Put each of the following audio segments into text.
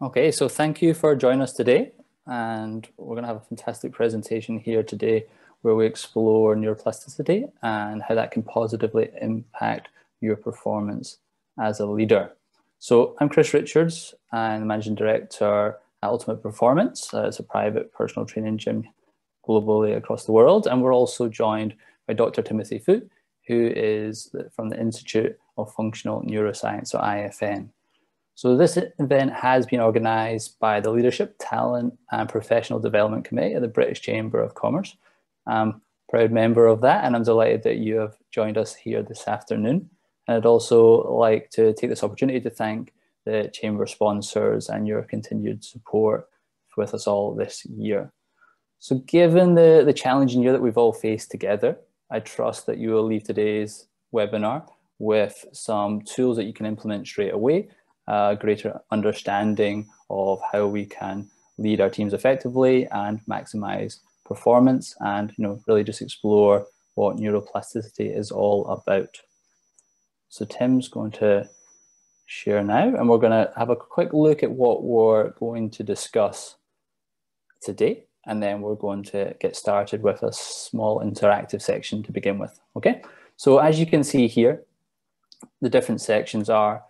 Okay, so thank you for joining us today. And we're going to have a fantastic presentation here today where we explore neuroplasticity and how that can positively impact your performance as a leader. So I'm Chris Richards, I'm the Managing Director at Ultimate Performance. It's a private personal training gym globally across the world. And we're also joined by Dr. Timothy Foote, who is from the Institute of Functional Neuroscience, or IFN. So this event has been organised by the Leadership, Talent and Professional Development Committee of the British Chamber of Commerce. I'm a proud member of that, and I'm delighted that you have joined us here this afternoon. And I'd also like to take this opportunity to thank the Chamber sponsors and your continued support with us all this year. So given the challenging year that we've all faced together, I trust that you will leave today's webinar with some tools that you can implement straight away, a greater understanding of how we can lead our teams effectively and maximize performance, and really just explore what neuroplasticity is all about. So Tim's going to share now, and we're going to have a quick look at what we're going to discuss today, and then we're going to get started with a small interactive section to begin with. Okay, so as you can see here, the different sections are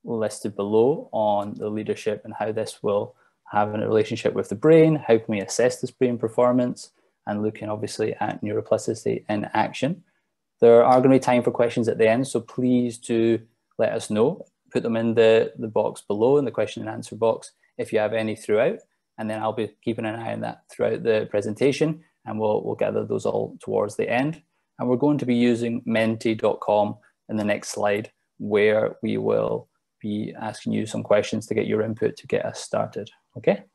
listed below on the leadership and how this will have a relationship with the brain, how can we assess this brain performance, and looking obviously at neuroplasticity in action. There are going to be time for questions at the end, so please do let us know. Put them in the box below, in the question and answer box, if you have any throughout, and then I'll be keeping an eye on that throughout the presentation, and we'll gather those all towards the end. And we're going to be using menti.com in the next slide, where we will be asking you some questions to get your input to get us started, okay?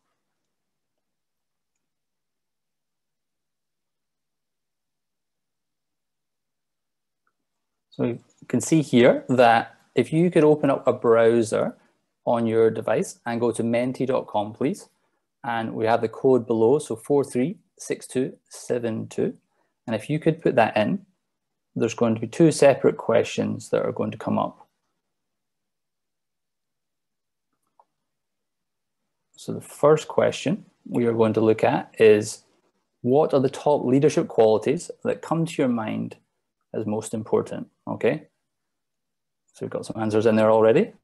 So you can see here that if you could open up a browser on your device and go to menti.com, please. And we have the code below, so 436272. And if you could put that in, there's going to be two separate questions that are going to come up. So the first question we are going to look at is, what are the top leadership qualities that come to your mind as most important? Okay, so we've got some answers in there already.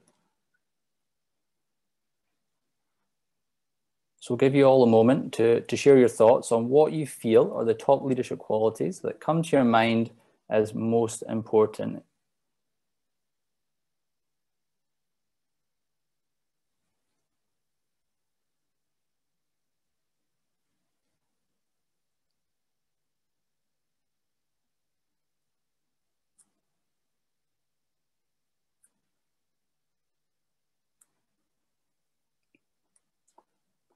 So we'll give you all a moment to share your thoughts on what you feel are the top leadership qualities that come to your mind as most important.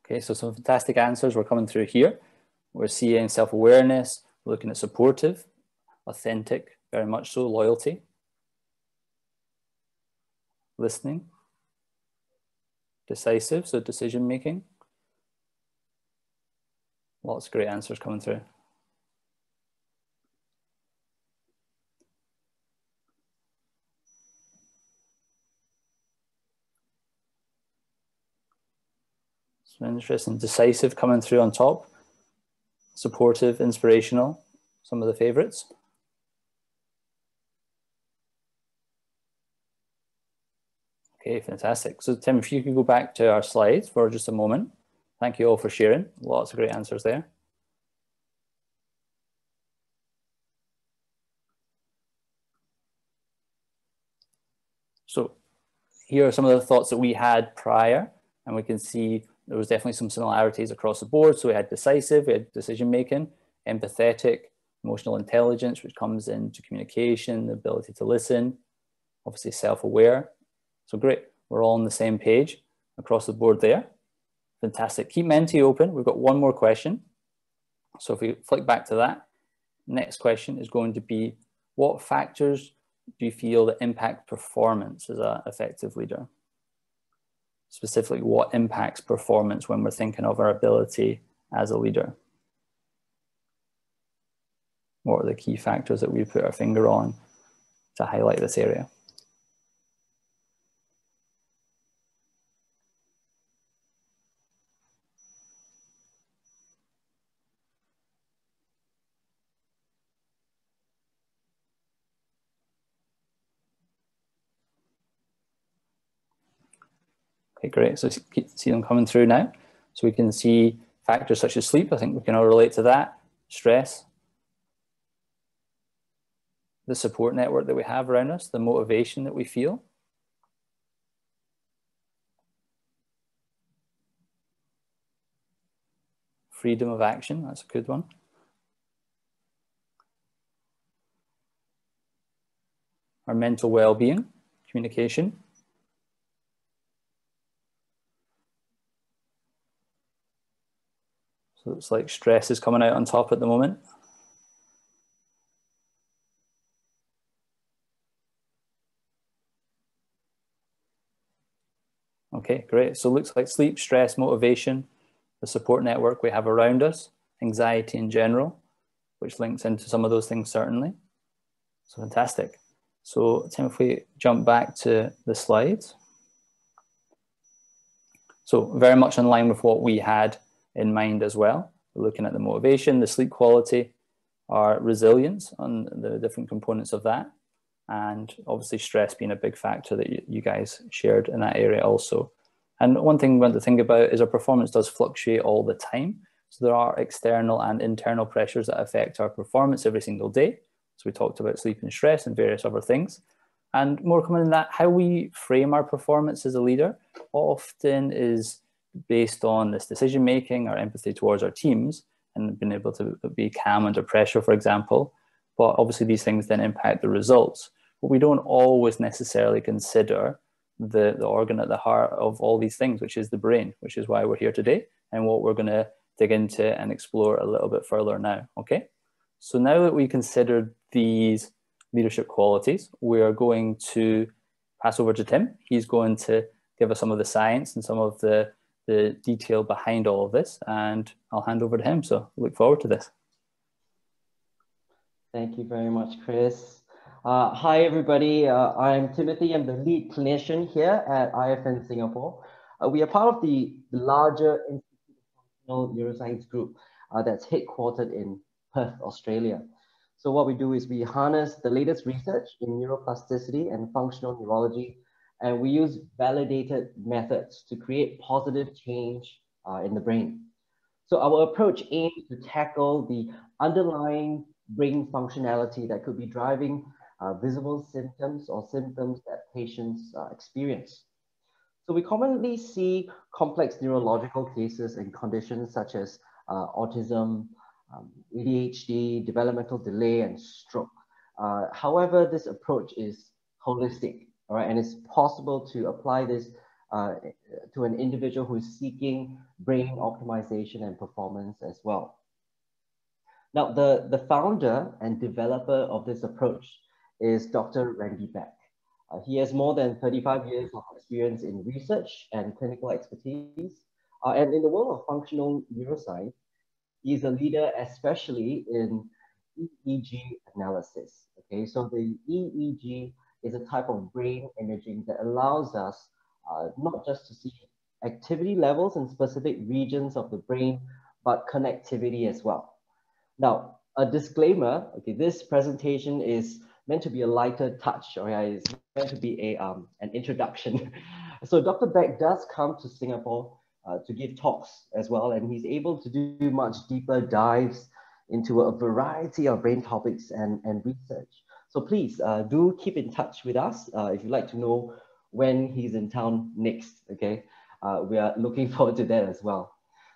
Okay, so some fantastic answers were coming through here. We're seeing self-awareness, looking at supportive, authentic, very much so, loyalty, listening, decisive, so decision-making. Lots of great answers coming through. So interesting, decisive coming through on top, supportive, inspirational, some of the favorites. Okay, fantastic. So Tim, if you could go back to our slides for just a moment. Thank you all for sharing. Lots of great answers there. So here are some of the thoughts that we had prior, and we can see there was definitely some similarities across the board. So we had decisive, we had decision-making, empathetic, emotional intelligence, which comes into communication, the ability to listen, obviously self-aware. So great, we're all on the same page across the board there. Fantastic. Keep Menti open. We've got one more question. So if we flick back to that, next question is going to be, what factors do you feel that impact performance as an effective leader? Specifically, what impacts performance when we're thinking of our ability as a leader? What are the key factors that we put our finger on to highlight this area? Okay, great. So see them coming through now. So we can see factors such as sleep. I think we can all relate to that. Stress, the support network that we have around us, the motivation that we feel. Freedom of action, that's a good one. Our mental well-being, communication. So it's like stress is coming out on top at the moment. Okay, great. So it looks like sleep, stress, motivation, the support network we have around us, anxiety in general, which links into some of those things certainly. So fantastic. So Tim, if we jump back to the slides. So very much in line with what we had in mind as well. We're looking at the motivation, the sleep quality, our resilience on the different components of that. And obviously stress being a big factor that you guys shared in that area also. And one thing we want to think about is our performance does fluctuate all the time. So there are external and internal pressures that affect our performance every single day. So we talked about sleep and stress and various other things. And more common than that, how we frame our performance as a leader often is based on this decision-making, our empathy towards our teams, and being able to be calm under pressure, for example. But obviously these things then impact the results. But we don't always necessarily consider the organ at the heart of all these things, which is the brain, which is why we're here today and what we're going to dig into and explore a little bit further now. Okay, so now that we considered these leadership qualities, we are going to pass over to Tim. He's going to give us some of the science and some of the detail behind all of this, and I'll hand over to him. So look forward to this. Thank you very much, Chris. Hi, everybody. I'm Timothy. I'm the lead clinician here at IFN Singapore. We are part of the larger Institute of Functional Neuroscience group that's headquartered in Perth, Australia. So what we do is we harness the latest research in neuroplasticity and functional neurology, and we use validated methods to create positive change in the brain. So our approach aims to tackle the underlying brain functionality that could be driving visible symptoms or symptoms that patients experience. So we commonly see complex neurological cases and conditions such as autism, ADHD, developmental delay, and stroke. However, this approach is holistic, all right, and it's possible to apply this to an individual who is seeking brain optimization and performance as well. Now, the founder and developer of this approach is Dr. Randy Beck. He has more than 35 years of experience in research and clinical expertise. And in the world of functional neuroscience, he's a leader, especially in EEG analysis. Okay, so the EEG is a type of brain imaging that allows us not just to see activity levels in specific regions of the brain, but connectivity as well. Now, a disclaimer, okay, this presentation is meant to be a lighter touch, or it's meant to be an introduction. So Dr. Beck does come to Singapore to give talks as well, and he's able to do much deeper dives into a variety of brain topics and research. So please do keep in touch with us if you'd like to know when he's in town next, okay? We are looking forward to that as well.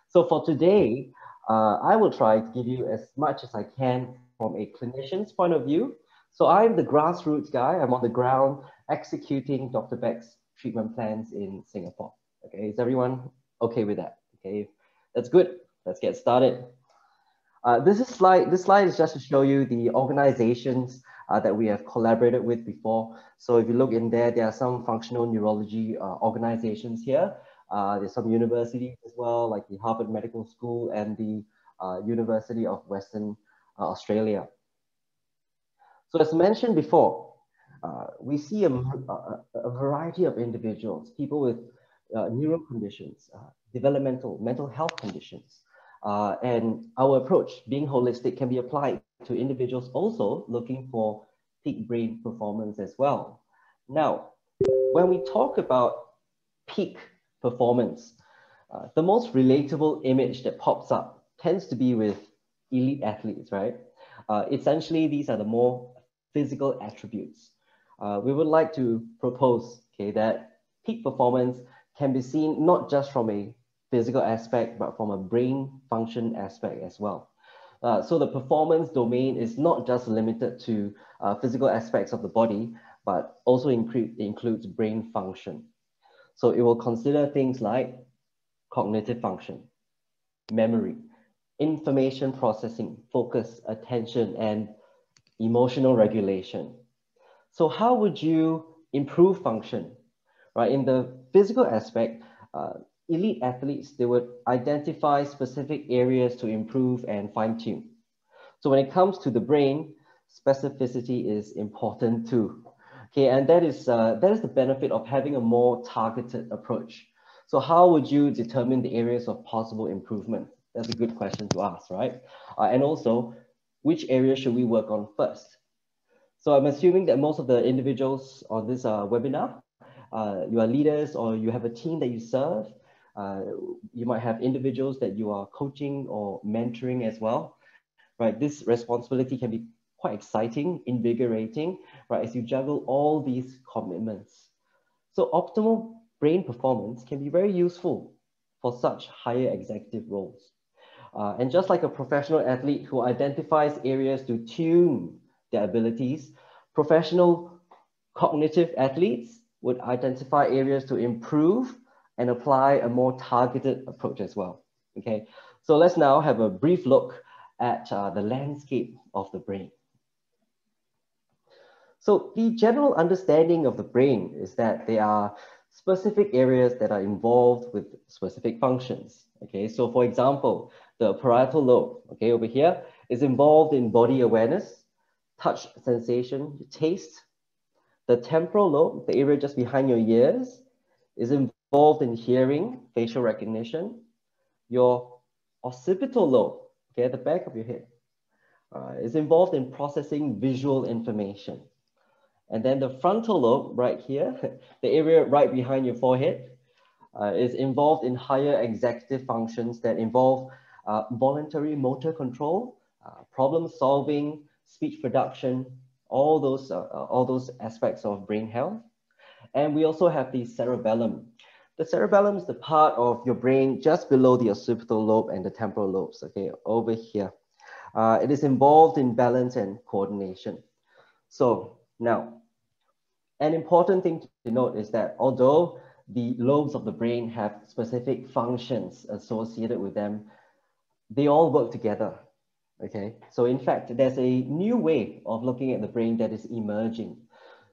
So for today, I will try to give you as much as I can from a clinician's point of view. So I'm the grassroots guy. I'm on the ground executing Dr. Beck's treatment plans in Singapore. Okay, is everyone okay with that? Okay, that's good. Let's get started. This slide is just to show you the organizations that we have collaborated with before. So if you look in there, there are some functional neurology organizations here. There's some universities as well, like the Harvard Medical School and the University of Western Australia. So as mentioned before, we see a variety of individuals, people with neuro conditions, developmental, mental health conditions. And our approach, being holistic, can be applied to individuals also looking for peak brain performance as well. Now, when we talk about peak performance. The most relatable image that pops up tends to be with elite athletes, right? Essentially, these are the more physical attributes. We would like to propose, okay, that peak performance can be seen not just from a physical aspect, but from a brain function aspect as well. So the performance domain is not just limited to physical aspects of the body, but also includes brain function. So it will consider things like cognitive function, memory, information processing, focus, attention, and emotional regulation. So how would you improve function? Right, in the physical aspect, elite athletes, they would identify specific areas to improve and fine tune. So when it comes to the brain, specificity is important too. Okay, and that is the benefit of having a more targeted approach. So how would you determine the areas of possible improvement? That's a good question to ask, right? And also, which area should we work on first? So I'm assuming that most of the individuals on this webinar, you are leaders or you have a team that you serve. You might have individuals that you are coaching or mentoring as well, right? This responsibility can be quite exciting, invigorating, right? As you juggle all these commitments. So optimal brain performance can be very useful for such higher executive roles. And just like a professional athlete who identifies areas to tune their abilities, professional cognitive athletes would identify areas to improve and apply a more targeted approach as well. Okay, so let's now have a brief look at the landscape of the brain. So the general understanding of the brain is that there are specific areas that are involved with specific functions. Okay, so for example, the parietal lobe, okay, over here is involved in body awareness, touch sensation, taste. The temporal lobe, the area just behind your ears, is involved in hearing, facial recognition. Your occipital lobe, okay, at the back of your head, is involved in processing visual information. And then the frontal lobe right here, the area right behind your forehead, is involved in higher executive functions that involve voluntary motor control, problem solving, speech production, all those aspects of brain health. And we also have the cerebellum. The cerebellum is the part of your brain just below the occipital lobe and the temporal lobes, okay, over here. It is involved in balance and coordination. So now, an important thing to note is that although the lobes of the brain have specific functions associated with them, they all work together, okay? So in fact, there's a new way of looking at the brain that is emerging.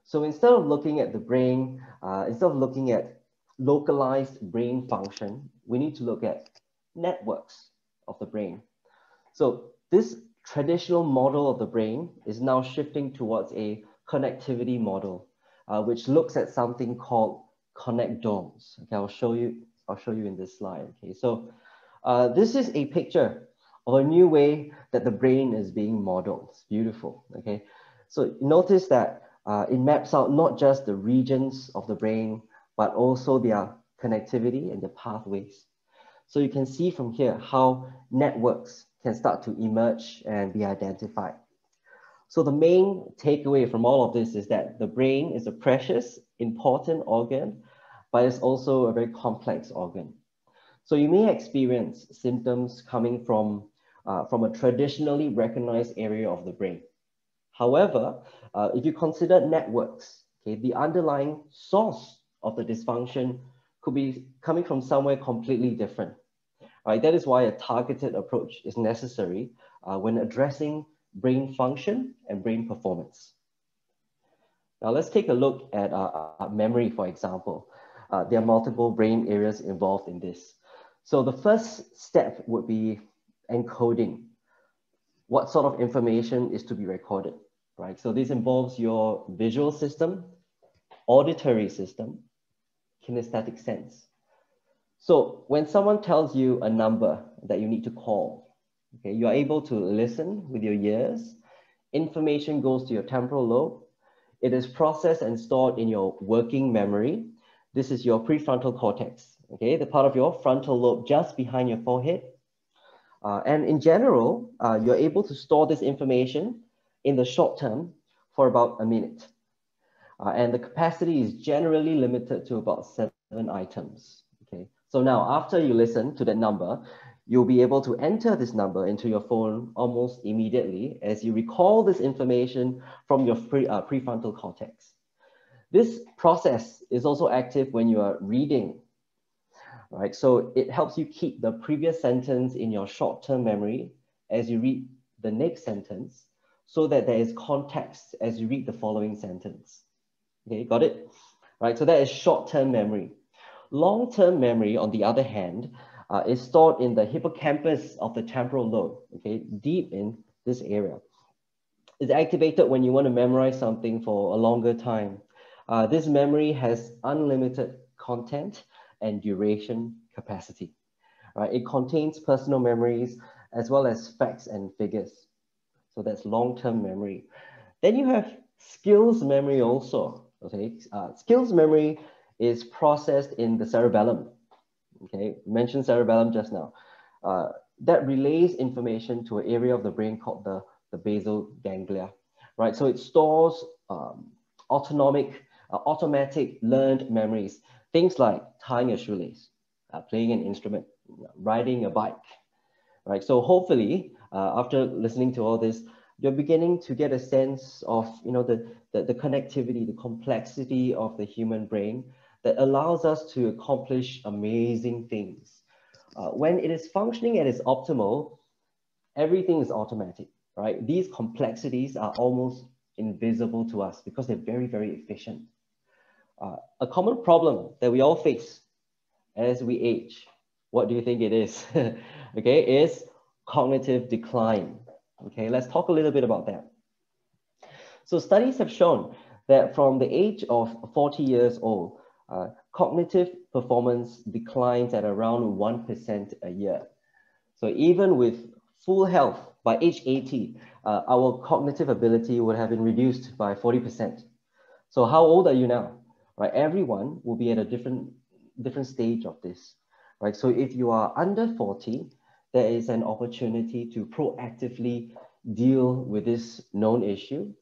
So instead of looking at the brain, instead of looking at localized brain function, we need to look at networks of the brain. So this traditional model of the brain is now shifting towards a connectivity model, which looks at something called connectomes. Okay, I'll show you in this slide. Okay, so this is a picture of a new way that the brain is being modeled. It's beautiful. Okay, so notice that it maps out not just the regions of the brain, but also their connectivity and their pathways. So you can see from here how networks can start to emerge and be identified. So the main takeaway from all of this is that the brain is a precious, important organ, but it's also a very complex organ. So you may experience symptoms coming from a traditionally recognized area of the brain. However, if you consider networks, okay, the underlying source of the dysfunction could be coming from somewhere completely different. Right? That is why a targeted approach is necessary when addressing brain function and brain performance. Now let's take a look at memory, for example. There are multiple brain areas involved in this. So the first step would be encoding. What sort of information is to be recorded, right? So this involves your visual system, auditory system, kinesthetic sense. So when someone tells you a number that you need to call, okay, you are able to listen with your ears. Information goes to your temporal lobe. It is processed and stored in your working memory. This is your prefrontal cortex, okay? The part of your frontal lobe just behind your forehead. And in general, you're able to store this information in the short term for about a minute. And the capacity is generally limited to about 7 items, okay? So now after you listen to that number, you'll be able to enter this number into your phone almost immediately as you recall this information from your prefrontal cortex. This process is also active when you are reading, right? So it helps you keep the previous sentence in your short-term memory as you read the next sentence so that there is context as you read the following sentence. Okay, got it? Right, so that is short-term memory. Long-term memory, on the other hand, is stored in the hippocampus of the temporal lobe, okay, deep in this area. It's activated when you want to memorize something for a longer time. This memory has unlimited content and duration capacity, right? It contains personal memories as well as facts and figures. So that's long-term memory. Then you have skills memory also, okay? Skills memory is processed in the cerebellum, okay? We mentioned cerebellum just now. That relays information to an area of the brain called the basal ganglia, right? So it stores automatic learned memories, things like tying a shoelace, playing an instrument, riding a bike, right? So hopefully, after listening to all this, you're beginning to get a sense of, the connectivity, the complexity of the human brain that allows us to accomplish amazing things. When it is functioning at its optimal, everything is automatic, right? These complexities are almost invisible to us because they're very, very efficient. A common problem that we all face as we age, what do you think it is? Okay, is cognitive decline. Okay, let's talk a little bit about that. So studies have shown that from the age of 40 years old, cognitive performance declines at around 1% a year. So even with full health, by age 80, our cognitive ability would have been reduced by 40%. So how old are you now? Right, everyone will be at a different stage of this. Right, so if you are under 40, there is an opportunity to proactively deal with this known issue.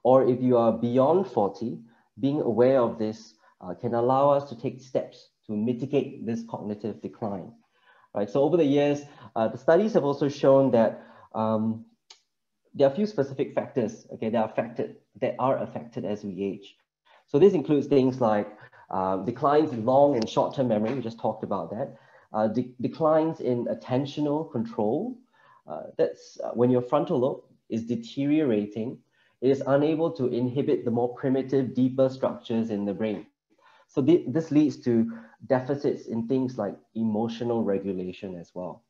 Or if you are beyond 40, being aware of this can allow us to take steps to mitigate this cognitive decline. Right, so over the years, the studies have also shown that there are a few specific factors, okay, that are affected as we age. So this includes things like declines in long and short-term memory, we just talked about that, declines in attentional control, that's when your frontal lobe is deteriorating, it is unable to inhibit the more primitive, deeper structures in the brain. So this leads to deficits in things like emotional regulation as well.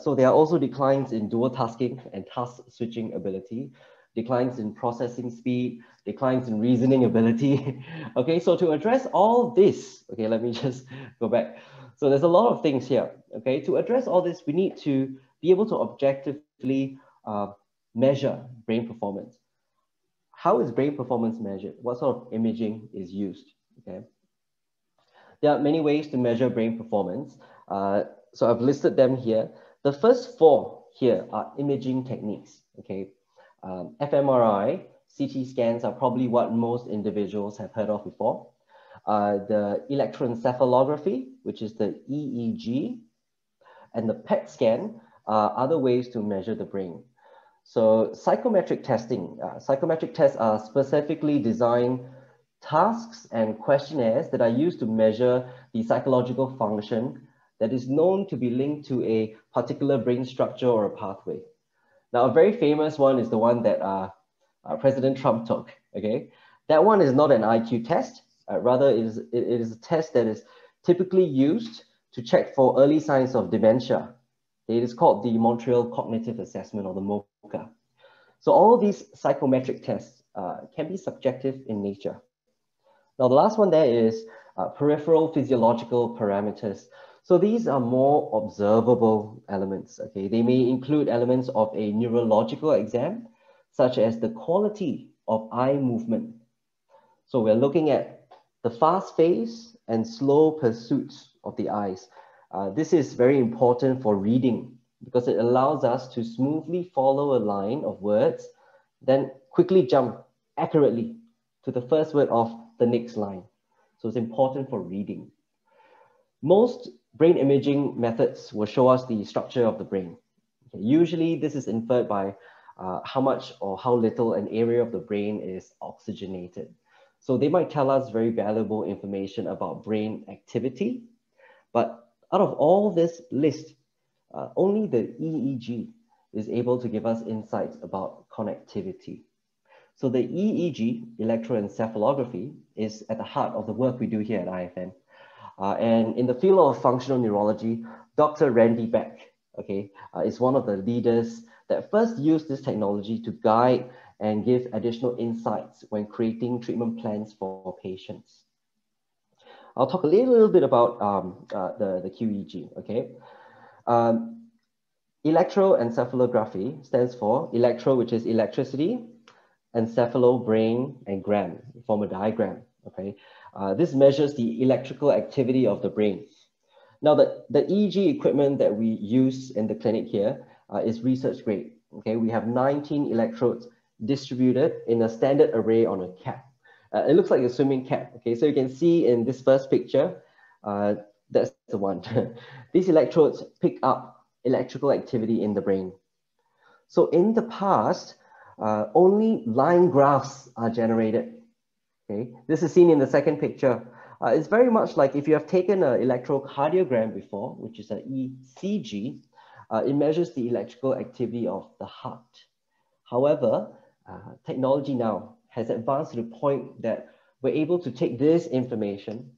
So there are also declines in dual tasking and task switching ability, declines in processing speed, declines in reasoning ability. Okay, so to address all this, okay, let me just go back. So there's a lot of things here. Okay, to address all this, we need to be able to objectively measure brain performance. How is brain performance measured? What sort of imaging is used? Okay, there are many ways to measure brain performance. So I've listed them here. The first four here are imaging techniques. Okay, fMRI, CT scans are probably what most individuals have heard of before. The electroencephalography, which is the EEG, and the PET scan are other ways to measure the brain. So psychometric testing, psychometric tests are specifically designed tasks and questionnaires that are used to measure the psychological function that is known to be linked to a particular brain structure or a pathway. Now, a very famous one is the one that President Trump took, okay? That one is not an IQ test. Rather, it is a test that is typically used to check for early signs of dementia. It is called the Montreal Cognitive Assessment, or the MoCA. So all these psychometric tests can be subjective in nature. Now, the last one there is peripheral physiological parameters. So these are more observable elements, okay? They may include elements of a neurological exam, such as the quality of eye movement. So we're looking at the fast phase and slow pursuits of the eyes. This is very important for reading because it allows us to smoothly follow a line of words, then quickly jump accurately to the first word of the next line. So it's important for reading. Most brain imaging methods will show us the structure of the brain. Okay, usually this is inferred by how much or how little an area of the brain is oxygenated. So they might tell us very valuable information about brain activity, but out of all this list, only the EEG is able to give us insights about connectivity. So the EEG, electroencephalography, is at the heart of the work we do here at IFN. And in the field of functional neurology, Dr. Randy Beck, is one of the leaders that first used this technology to guide and give additional insights when creating treatment plans for patients. I'll talk a little bit about the QEEG, okay? Electroencephalography stands for electro, which is electricity, encephalo, brain, and gram, form a diagram, okay? This measures the electrical activity of the brain. Now, the EEG equipment that we use in the clinic here is research grade, okay? We have 19 electrodes distributed in a standard array on a cap. It looks like a swimming cap, okay? So you can see in this first picture, that's the one. These electrodes pick up electrical activity in the brain. So in the past, only line graphs are generated, okay? This is seen in the second picture. It's very much like if you have taken an electrocardiogram before, which is an ECG, it measures the electrical activity of the heart. However, technology now has advanced to the point that we're able to take this information,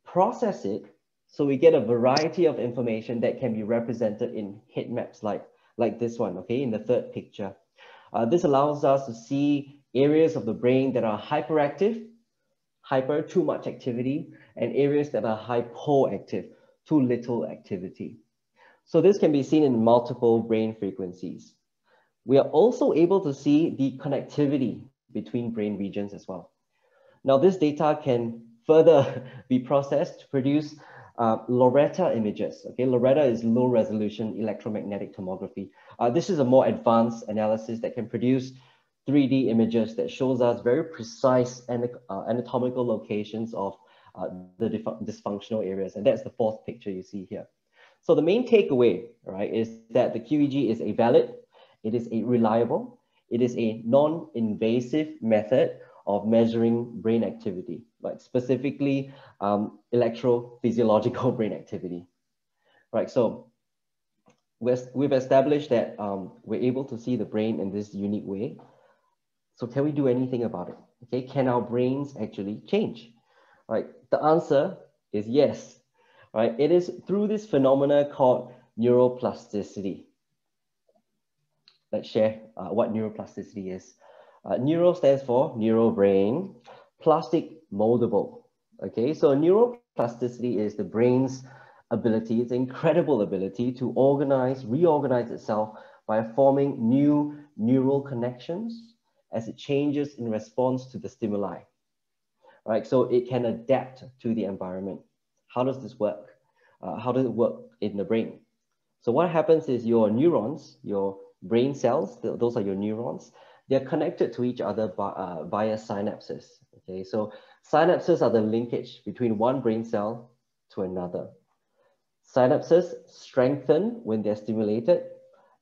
process it, so we get a variety of information that can be represented in heat maps like this one, okay, in the third picture. This allows us to see areas of the brain that are hyperactive, hyper, too much activity, and areas that are hypoactive, too little activity. So this can be seen in multiple brain frequencies. We are also able to see the connectivity between brain regions as well. Now, this data can further be processed to produce Loretta images. Okay, Loretta is low resolution electromagnetic tomography. This is a more advanced analysis that can produce 3D images that shows us very precise anatomical locations of the dysfunctional areas. And that's the fourth picture you see here. So the main takeaway, right, is that the QEEG is a valid, it is a reliable, it is a non-invasive method of measuring brain activity, like specifically electrophysiological brain activity, right? So we've established that we're able to see the brain in this unique way. So can we do anything about it? Okay, can our brains actually change? Right, the answer is yes, right? It is through this phenomena called neuroplasticity. Let's share what neuroplasticity is. Neuro stands for neurobrain, plastic, moldable. Okay, so neuroplasticity is the brain's ability, its incredible ability to reorganize itself by forming new neural connections as it changes in response to the stimuli. Right, so it can adapt to the environment. How does this work? How does it work in the brain? So what happens is your neurons, your brain cells, those are your neurons, they're connected to each other via synapses. Okay, so synapses are the linkage between one brain cell to another. Synapses strengthen when they're stimulated,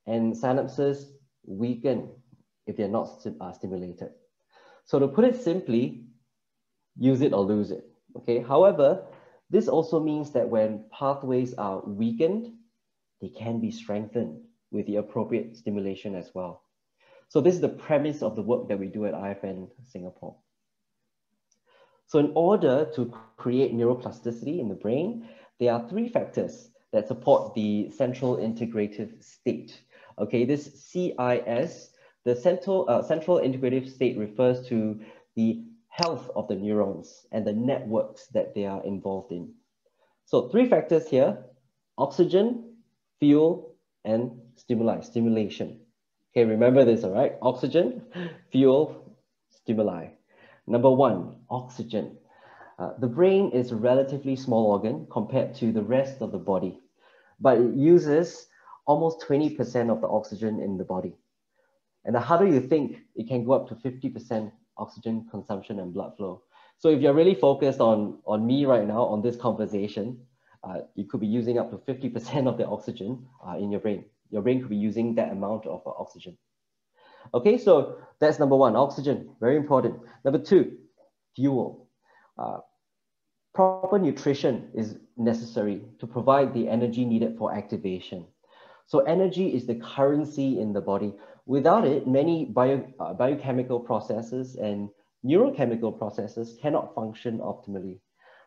and synapses weaken if they're not stimulated. So to put it simply, use it or lose it. Okay, however, this also means that when pathways are weakened, they can be strengthened with the appropriate stimulation as well. So this is the premise of the work that we do at IFN Singapore. So in order to create neuroplasticity in the brain, there are three factors that support the central integrative state. Okay, this CIS, the central integrative state refers to the health of the neurons and the networks that they are involved in. So three factors here: oxygen, fuel, and stimulation. Okay, remember this, all right? Oxygen, fuel, stimuli. Number one, oxygen. The brain is a relatively small organ compared to the rest of the body, but it uses almost 20% of the oxygen in the body. And how do you think it can go up to 50% oxygen consumption and blood flow? So if you're really focused on me right now, on this conversation, you could be using up to 50% of the oxygen in your brain. Your brain could be using that amount of oxygen. Okay, so that's number one, oxygen, very important. Number two, fuel. Proper nutrition is necessary to provide the energy needed for activation. So energy is the currency in the body. Without it, many biochemical processes and neurochemical processes cannot function optimally,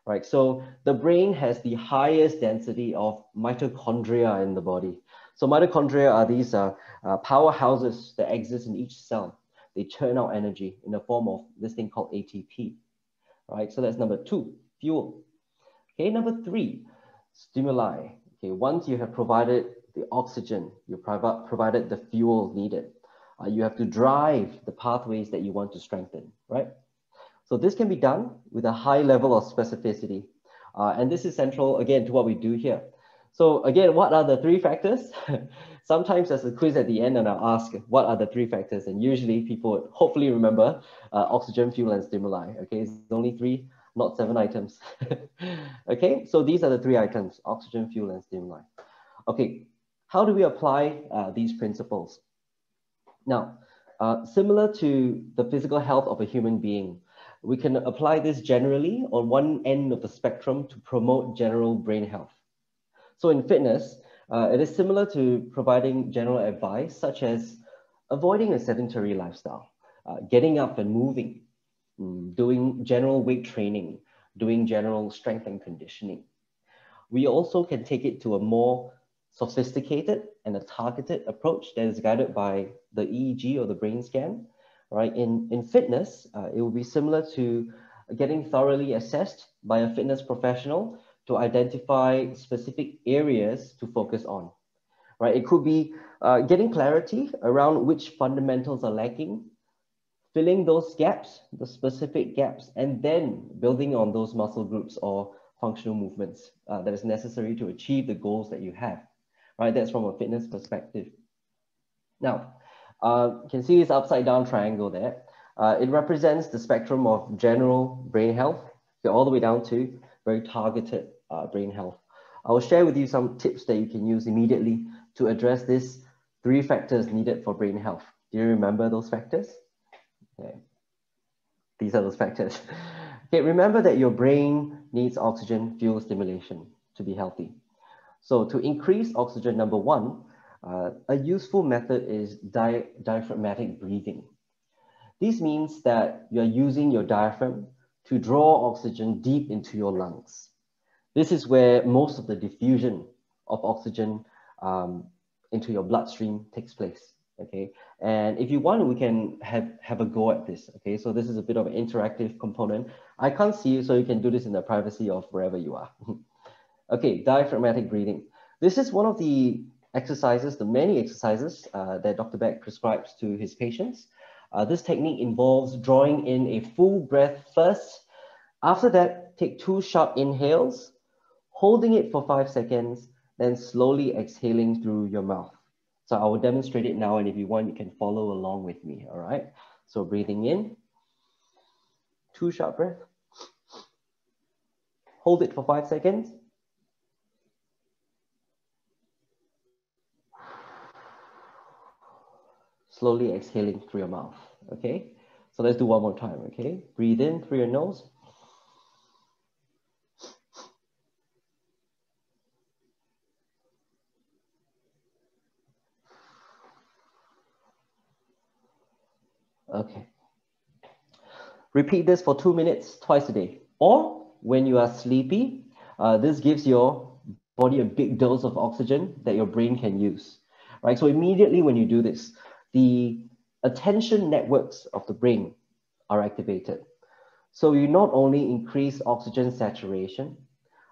right? So the brain has the highest density of mitochondria in the body. So mitochondria are these powerhouses that exist in each cell. They churn out energy in the form of this thing called ATP, right? So that's number two, fuel. Okay, number three, stimuli. Okay, once you have provided the oxygen, you provided the fuel needed, you have to drive the pathways that you want to strengthen, right? So this can be done with a high level of specificity. And this is central, again, to what we do here. So again, what are the three factors? Sometimes there's a quiz at the end and I'll ask, what are the three factors? And usually people would hopefully remember oxygen, fuel, and stimuli. Okay, it's only three, not 7 items. Okay, so these are the three items, oxygen, fuel, and stimuli. Okay, how do we apply these principles? Now, similar to the physical health of a human being, we can apply this generally on one end of the spectrum to promote general brain health. So in fitness, it is similar to providing general advice, such as avoiding a sedentary lifestyle, getting up and moving, doing general weight training, doing general strength and conditioning. We also can take it to a more sophisticated and a targeted approach that is guided by the EEG or the brain scan, right? In fitness, it will be similar to getting thoroughly assessed by a fitness professional to identify specific areas to focus on, right? It could be getting clarity around which fundamentals are lacking, filling those gaps, the specific gaps, and then building on those muscle groups or functional movements that is necessary to achieve the goals that you have, right? That's from a fitness perspective. Now, you can see this upside down triangle there. It represents the spectrum of general brain health, all the way down to very targeted brain health. I will share with you some tips that you can use immediately to address these three factors needed for brain health. Do you remember those factors? Okay. These are those factors. Okay, remember that your brain needs oxygen fuel stimulation to be healthy. So to increase oxygen, number one, a useful method is diaphragmatic breathing. This means that you're using your diaphragm to draw oxygen deep into your lungs. This is where most of the diffusion of oxygen into your bloodstream takes place. Okay, and if you want, we can have a go at this. Okay, so this is a bit of an interactive component. I can't see you, so you can do this in the privacy of wherever you are. Okay, diaphragmatic breathing. This is one of the exercises, the many exercises that Dr. Beck prescribes to his patients. This technique involves drawing in a full breath first. After that, take 2 sharp inhales, holding it for 5 seconds, then slowly exhaling through your mouth. So I will demonstrate it now, and if you want, you can follow along with me, all right? So breathing in, 2 sharp breaths, hold it for 5 seconds, slowly exhaling through your mouth, okay? So let's do one more time, okay? Breathe in through your nose. Okay. Repeat this for 2 minutes twice a day. Or when you are sleepy, this gives your body a big dose of oxygen that your brain can use, right? So immediately when you do this, the attention networks of the brain are activated. So you not only increase oxygen saturation,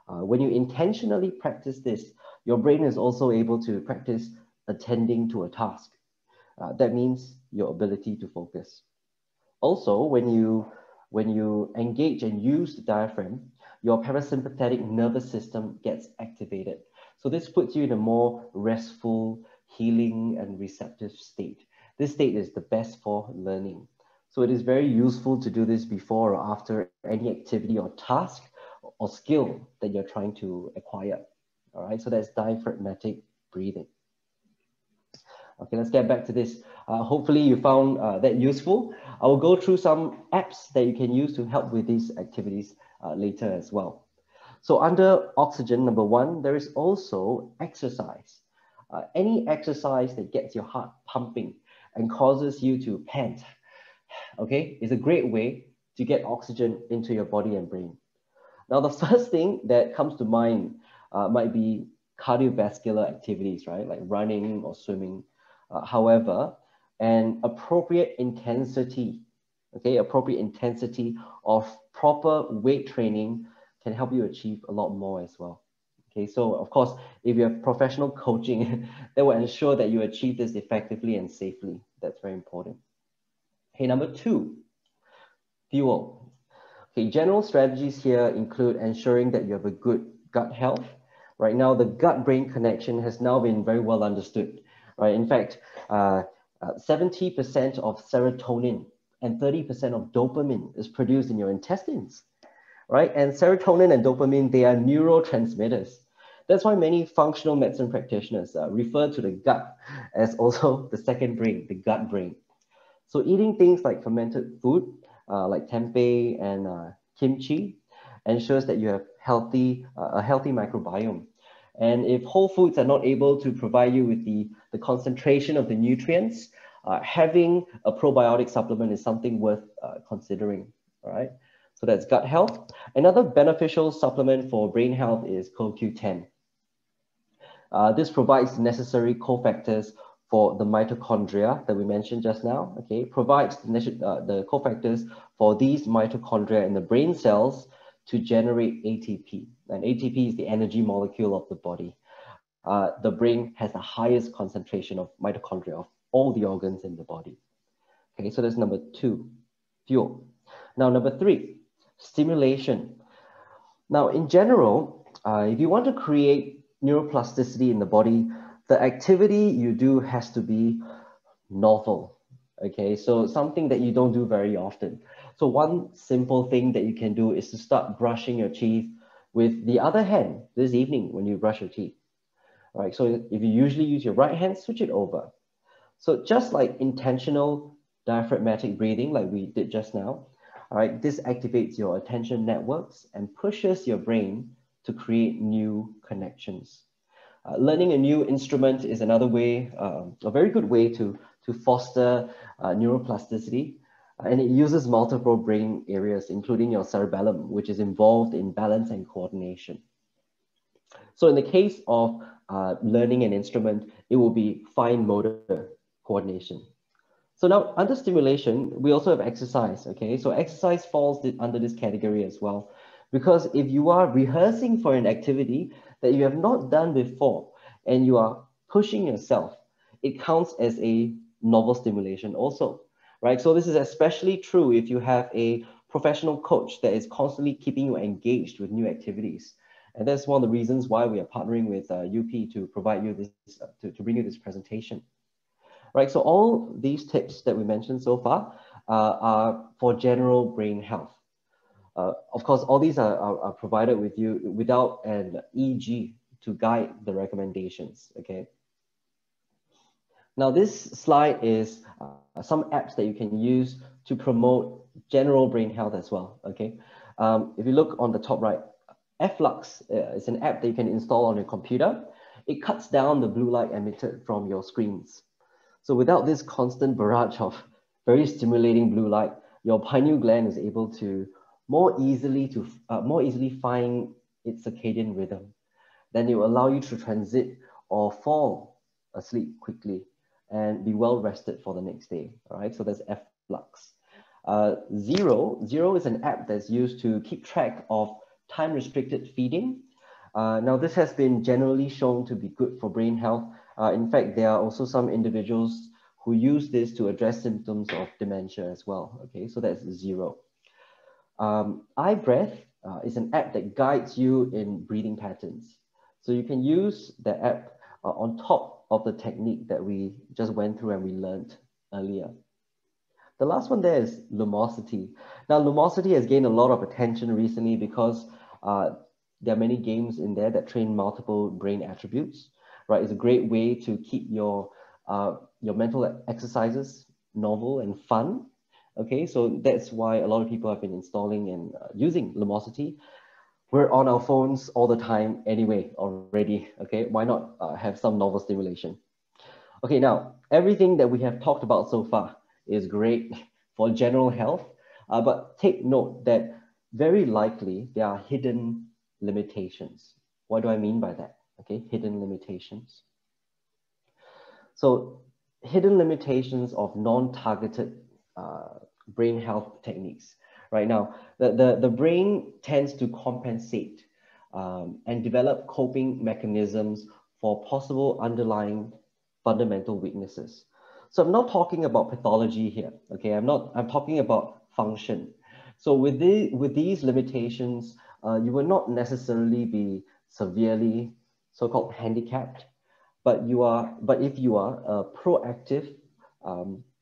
when you intentionally practice this, your brain is also able to practice attending to a task. That means your ability to focus. Also, when you when you engage and use the diaphragm, your parasympathetic nervous system gets activated. So this puts you in a more restful, healing, and receptive state. This state is the best for learning. So it is very useful to do this before or after any activity or task or skill that you're trying to acquire. All right, so that's diaphragmatic breathing. Okay, let's get back to this. Hopefully you found that useful. I will go through some apps that you can use to help with these activities later as well. So under oxygen, number one, there is also exercise. Any exercise that gets your heart pumping and causes you to pant, okay, is a great way to get oxygen into your body and brain. Now, the first thing that comes to mind might be cardiovascular activities, right? Like running or swimming. However, an appropriate intensity, okay, appropriate intensity of proper weight training can help you achieve a lot more as well. Okay, so of course, if you have professional coaching, that will ensure that you achieve this effectively and safely. That's very important. Okay, number two, fuel. Okay, general strategies here include ensuring that you have a good gut health. Right now, the gut-brain connection has now been very well understood. Right, in fact, 70% of serotonin and 30% of dopamine is produced in your intestines. Right, and serotonin and dopamine, they are neurotransmitters. That's why many functional medicine practitioners refer to the gut as also the second brain, the gut brain. So eating things like fermented food, like tempeh and kimchi, ensures that you have a healthy microbiome. And if whole foods are not able to provide you with the concentration of the nutrients, having a probiotic supplement is something worth considering, all right? So that's gut health. Another beneficial supplement for brain health is CoQ10. This provides necessary cofactors for the mitochondria that we mentioned just now, okay? Provides the cofactors for these mitochondria in the brain cells to generate ATP. And ATP is the energy molecule of the body. The brain has the highest concentration of mitochondria of all the organs in the body. Okay, so that's number two, fuel. Now, number three, stimulation. Now, in general, if you want to create neuroplasticity in the body, the activity you do has to be novel. Okay, so something that you don't do very often. So one simple thing that you can do is to start brushing your teeth with the other hand this evening when you brush your teeth. All right, so if you usually use your right hand, switch it over. So just like intentional diaphragmatic breathing, like we did just now, all right, this activates your attention networks and pushes your brain to create new connections. Learning a new instrument is another way, a very good way to foster neuroplasticity. And it uses multiple brain areas, including your cerebellum, which is involved in balance and coordination. So in the case of learning an instrument, it will be fine motor coordination. So now under stimulation, we also have exercise, okay? So exercise falls under this category as well, because if you are rehearsing for an activity that you have not done before and you are pushing yourself, it counts as a novel stimulation also, right? So this is especially true if you have a professional coach that is constantly keeping you engaged with new activities. And that's one of the reasons why we are partnering with UP to provide you this, to bring you this presentation. Right, so all these tips that we mentioned so far are for general brain health. Of course, all these are provided with you without an EEG to guide the recommendations, okay? Now, this slide is some apps that you can use to promote general brain health as well, okay? If you look on the top right, Flux is an app that you can install on your computer. It cuts down the blue light emitted from your screens. So without this constant barrage of very stimulating blue light, your pineal gland is able to more easily find its circadian rhythm. Then it will allow you to transit or fall asleep quickly and be well rested for the next day. All right, so that's Flux. Zero is an app that's used to keep track of time-restricted feeding. Now, this has been generally shown to be good for brain health. In fact, there are also some individuals who use this to address symptoms of dementia as well. Okay, so that's Zero. iBreath is an app that guides you in breathing patterns. So you can use the app on top of the technique that we just went through and we learned earlier. The last one there is Lumosity. Now, Lumosity has gained a lot of attention recently because there are many games in there that train multiple brain attributes, right? It's a great way to keep your mental exercises novel and fun. Okay, so that's why a lot of people have been installing and using Lumosity. We're on our phones all the time anyway already, okay? Why not have some novel stimulation? Okay, now, everything that we have talked about so far is great for general health, but take note that very likely there are hidden limitations. What do I mean by that? Okay, hidden limitations. So hidden limitations of non-targeted brain health techniques. Right now, the brain tends to compensate and develop coping mechanisms for possible underlying fundamental weaknesses. So I'm not talking about pathology here, okay? I'm talking about function. So with these limitations, you will not necessarily be severely so-called handicapped, but if you are a proactive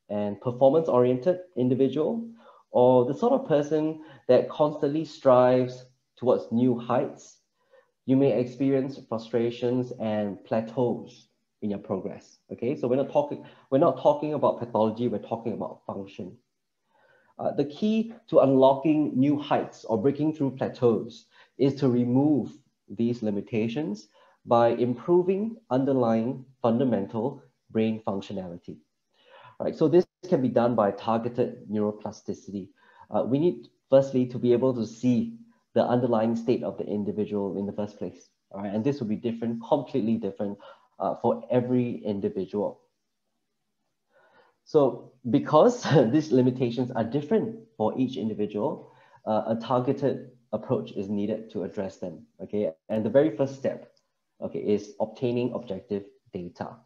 and performance-oriented individual, or the sort of person that constantly strives towards new heights, you may experience frustrations and plateaus in your progress. Okay, so we're not talking about pathology, we're talking about function. The key to unlocking new heights or breaking through plateaus is to remove these limitations by improving underlying fundamental brain functionality. All right, so this can be done by targeted neuroplasticity. We need firstly to be able to see the underlying state of the individual in the first place. All right, and this will be different, completely different for every individual. So because these limitations are different for each individual, a targeted approach is needed to address them, okay? And the very first step, okay, is obtaining objective data.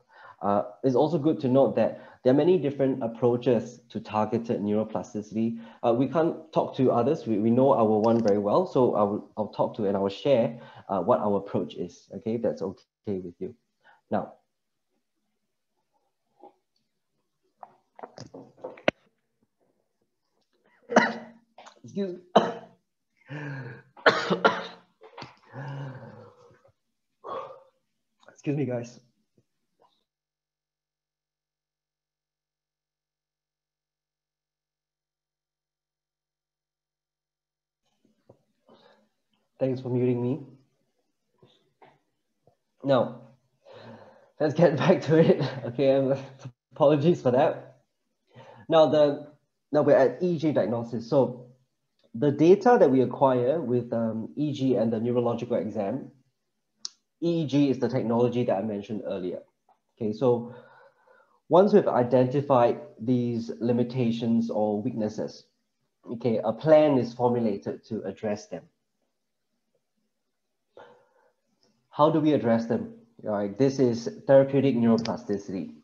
It's also good to note that there are many different approaches to targeted neuroplasticity. We can't talk to others. We know our one very well, so I'll talk to and I will share what our approach is, okay? If that's okay with you. Now, excuse me. Excuse me, guys. Thanks for muting me. Now, let's get back to it. Okay, apologies for that. Now we're at EEG diagnosis. So the data that we acquire with EEG and the neurological exam, EEG is the technology that I mentioned earlier. Okay, so once we've identified these limitations or weaknesses, okay, a plan is formulated to address them. How do we address them? All right, this is therapeutic neuroplasticity.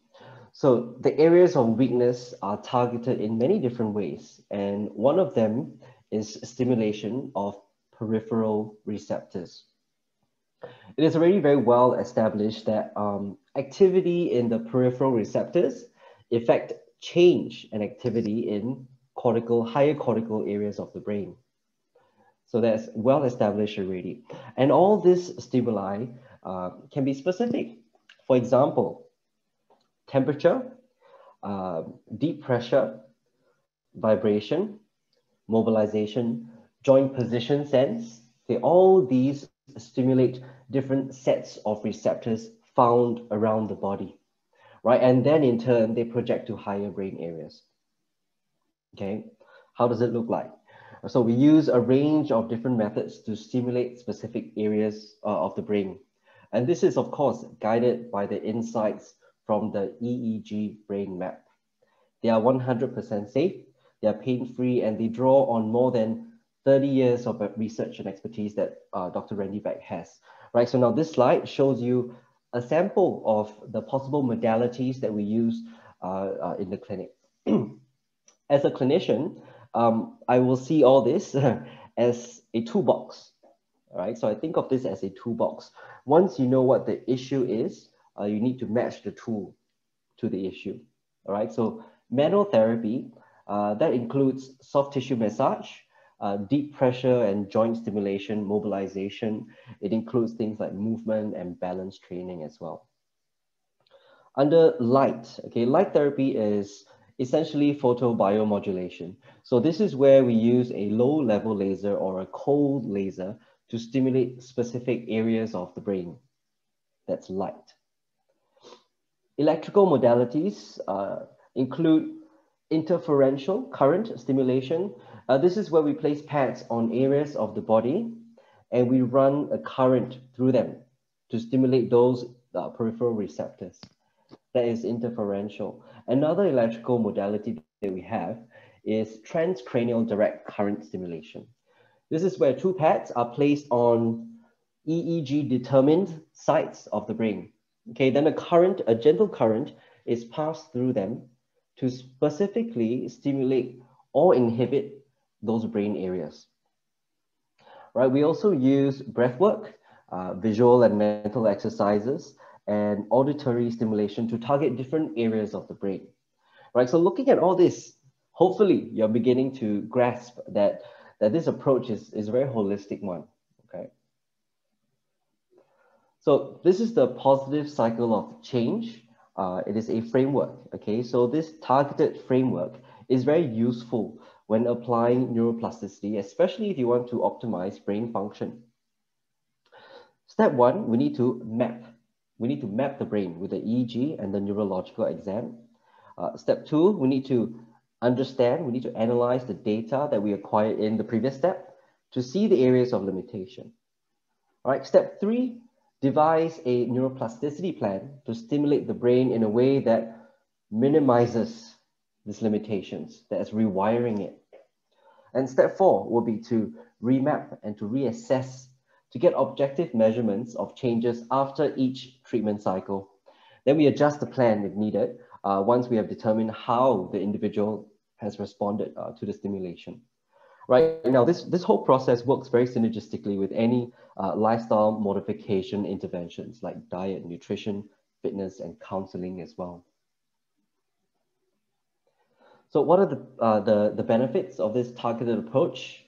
So the areas of weakness are targeted in many different ways, and one of them is stimulation of peripheral receptors. It is already very well established that activity in the peripheral receptors affect change and activity in higher cortical areas of the brain. So that's well established already. And all these stimuli can be specific. For example, temperature, deep pressure, vibration, mobilization, joint position sense. Okay, all these stimulate different sets of receptors found around the body, right? And then in turn, they project to higher brain areas. Okay, how does it look like? So we use a range of different methods to stimulate specific areas of the brain. And this is, of course, guided by the insights from the EEG brain map. They are 100% safe, they are pain-free, and they draw on more than 30 years of research and expertise that Dr. Randy Beck has. Right, so now this slide shows you a sample of the possible modalities that we use in the clinic. As a clinician, I will see all this as a toolbox. All right, so I think of this as a toolbox. Once you know what the issue is, you need to match the tool to the issue. All right, so manual therapy, that includes soft tissue massage, deep pressure and joint stimulation, mobilization. It includes things like movement and balance training as well. Under light, okay, light therapy is essentially photobiomodulation. So this is where we use a low level laser or a cold laser to stimulate specific areas of the brain. That's light. Electrical modalities include interferential current stimulation. This is where we place pads on areas of the body and we run a current through them to stimulate those peripheral receptors. That is interferential. Another electrical modality that we have is transcranial direct current stimulation. This is where two pads are placed on EEG determined sites of the brain. Okay, then a gentle current is passed through them to specifically stimulate or inhibit those brain areas. Right, we also use breath work, visual and mental exercises, and auditory stimulation to target different areas of the brain. Right, so looking at all this, hopefully you're beginning to grasp that this approach is a very holistic one. Okay. So this is the positive cycle of change. It is a framework. Okay, so this targeted framework is very useful when applying neuroplasticity, especially if you want to optimize brain function. Step one, we need to map. We need to map the brain with the EEG and the neurological exam. Step two, we need to understand, we need to analyze the data that we acquired in the previous step to see the areas of limitation. All right, step three, devise a neuroplasticity plan to stimulate the brain in a way that minimizes these limitations, that is rewiring it. And step four will be to remap and to reassess to get objective measurements of changes after each treatment cycle. Then we adjust the plan if needed once we have determined how the individual has responded to the stimulation. Right now, this whole process works very synergistically with any lifestyle modification interventions like diet, nutrition, fitness, and counseling as well. So what are the benefits of this targeted approach?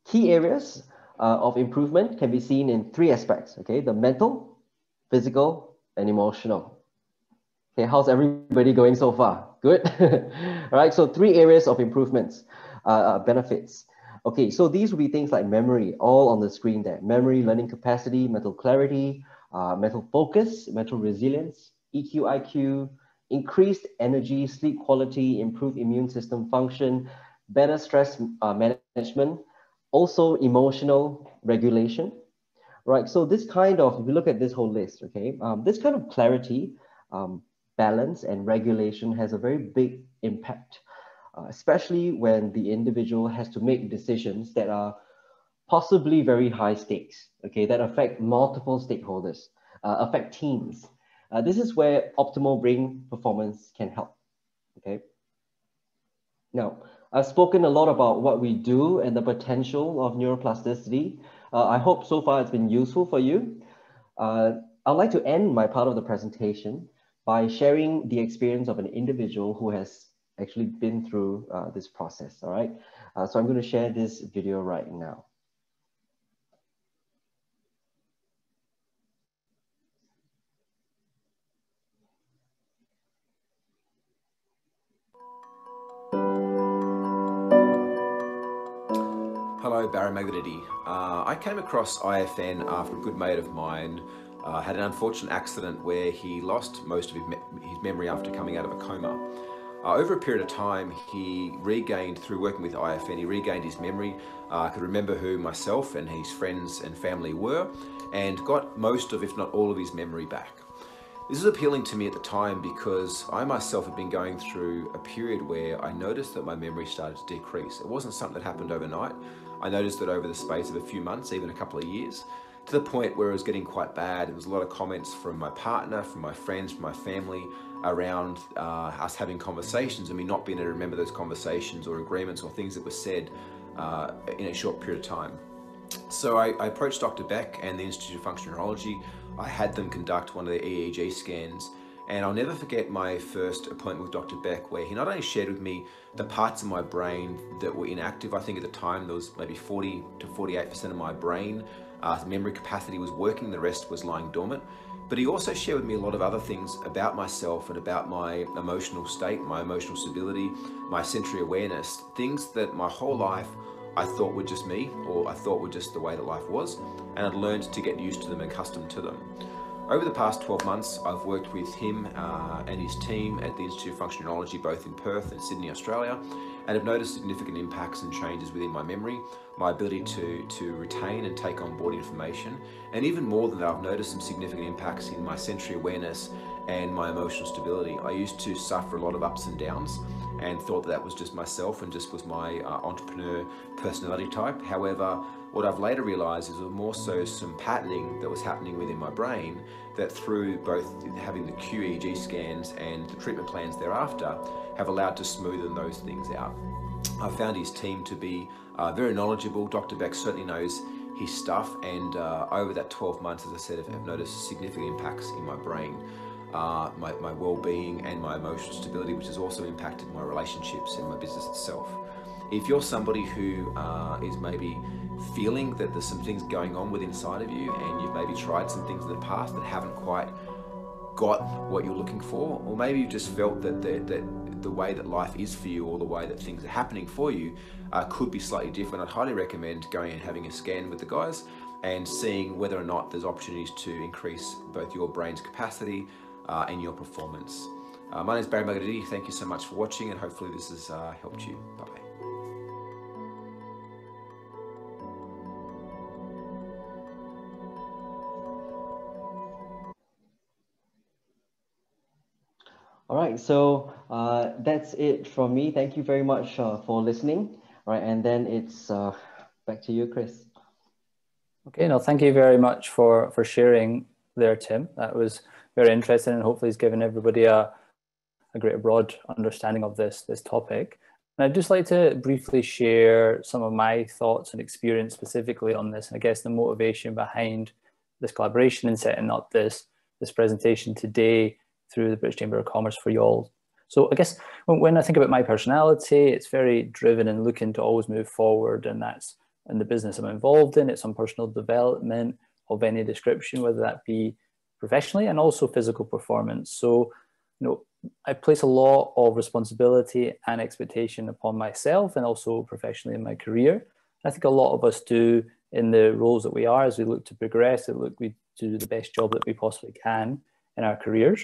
Key areas of improvement can be seen in three aspects, okay? The mental, physical, and emotional. Okay, how's everybody going so far? Good? All right, so three areas of improvements, benefits. Okay, so these will be things like memory, all on the screen there. Memory, learning capacity, mental clarity, mental focus, mental resilience, EQ, IQ, increased energy, sleep quality, improved immune system function, better stress management, also emotional regulation, right? So this kind of, if you look at this whole list, okay, this kind of clarity, balance and regulation has a very big impact, especially when the individual has to make decisions that are possibly very high stakes, okay, that affect multiple stakeholders, affect teams. This is where optimal brain performance can help, okay? Now, I've spoken a lot about what we do and the potential of neuroplasticity. I hope so far it's been useful for you. I'd like to end my part of the presentation by sharing the experience of an individual who has actually been through this process, all right? So I'm going to share this video right now. Hello, Baramagadidi. I came across IFN after a good mate of mine had an unfortunate accident where he lost most of his memory after coming out of a coma. Over a period of time, he regained, through working with IFN, he regained his memory, could remember who myself and his friends and family were, and got most of, if not all of his memory back. This was appealing to me at the time because I myself had been going through a period where I noticed that my memory started to decrease. It wasn't something that happened overnight. I noticed that over the space of a few months, even a couple of years, to the point where it was getting quite bad. There was a lot of comments from my partner, from my friends, from my family around us having conversations and me not being able to remember those conversations or agreements or things that were said in a short period of time. So I approached Dr. Beck and the Institute of Functional Neurology. I had them conduct one of the EEG scans, and I'll never forget my first appointment with Dr. Beck, where he not only shared with me the parts of my brain that were inactive. I think at the time there was maybe 40 to 48% of my brain memory capacity was working, the rest was lying dormant. But he also shared with me a lot of other things about myself and about my emotional state, my emotional stability, my sensory awareness, things that my whole life I thought were just me, or I thought were just the way that life was, and I'd learned to get used to them and accustomed to them. Over the past 12 months, I've worked with him and his team at the Institute of Functional Neurology, both in Perth and Sydney, Australia, and have noticed significant impacts and changes within my memory, my ability to retain and take on board information, and even more than that, I've noticed some significant impacts in my sensory awareness and my emotional stability. I used to suffer a lot of ups and downs and thought that was just myself and just was my entrepreneur personality type. However, what I've later realized is there was more so some patterning that was happening within my brain that through both having the QEEG scans and the treatment plans thereafter have allowed to smoothen those things out. I found his team to be very knowledgeable. Dr. Beck certainly knows his stuff, and over that 12 months, as I said, I've noticed significant impacts in my brain, my well-being and my emotional stability, which has also impacted my relationships and my business itself. If you're somebody who is maybe feeling that there's some things going on within inside of you, and you've maybe tried some things in the past that haven't quite got what you're looking for, or maybe you just felt that the way that life is for you, or the way that things are happening for you could be slightly different, I'd highly recommend going and having a scan with the guys and seeing whether or not there's opportunities to increase both your brain's capacity and your performance. My name is Barry Magadidi. Thank you so much for watching, and hopefully this has helped you. Bye-bye. All right, so that's it from me. Thank you very much for listening. All right, and then it's back to you, Chris. Okay, no, thank you very much for sharing there, Tim. That was very interesting, and hopefully it's given everybody a greater broad understanding of this topic. And I'd just like to briefly share some of my thoughts and experience specifically on this, and I guess the motivation behind this collaboration and setting up this presentation today through the British Chamber of Commerce for you all. So I guess when I think about my personality, it's very driven and looking to always move forward, and that's in the business I'm involved in. It's on personal development of any description, whether that be professionally and also physical performance. So, I place a lot of responsibility and expectation upon myself and also professionally in my career. I think a lot of us do in the roles that we are as we look to progress, we do the best job that we possibly can in our careers.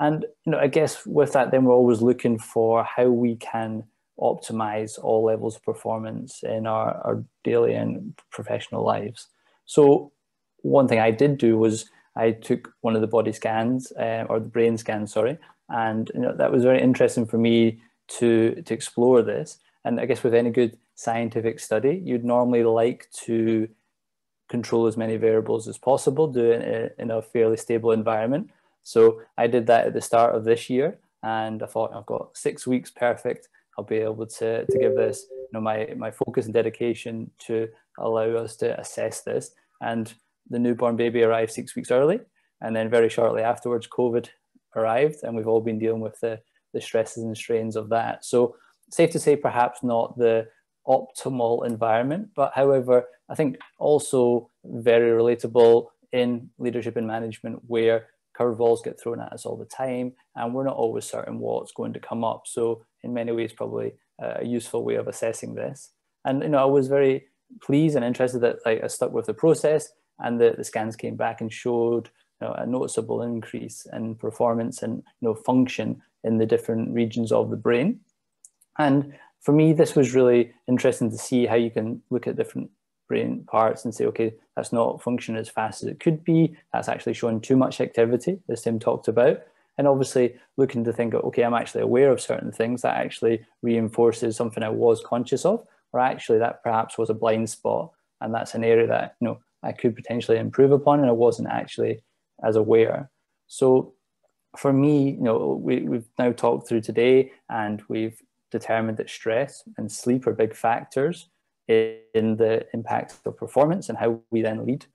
And, I guess with that, then we're always looking for how we can optimize all levels of performance in our daily and professional lives. So one thing I did do was I took one of the body scans, or the brain scans, sorry. And that was very interesting for me to explore this. And I guess with any good scientific study, you'd normally like to control as many variables as possible, do it in a fairly stable environment. So I did that at the start of this year, and I thought, I've got 6 weeks, perfect. I'll be able to give this my focus and dedication to allow us to assess this. And the newborn baby arrived 6 weeks early, and then very shortly afterwards, COVID arrived, and we've all been dealing with the stresses and strains of that. So safe to say, perhaps not the optimal environment, but however, I think also very relatable in leadership and management, where curveballs get thrown at us all the time, and we're not always certain what's going to come up. So in many ways, probably a useful way of assessing this. And I was very pleased and interested that I stuck with the process, and the scans came back and showed a noticeable increase in performance and function in the different regions of the brain. And for me, this was really interesting to see how you can look at different brain parts and say, okay, that's not functioning as fast as it could be. That's actually showing too much activity, as Tim talked about. And obviously looking to think, okay, I'm actually aware of certain things that actually reinforces something I was conscious of, or actually that perhaps was a blind spot. And that's an area that I could potentially improve upon, and I wasn't actually as aware. So for me, we've now talked through today, and we've determined that stress and sleep are big factors in the impact of performance and how we then lead.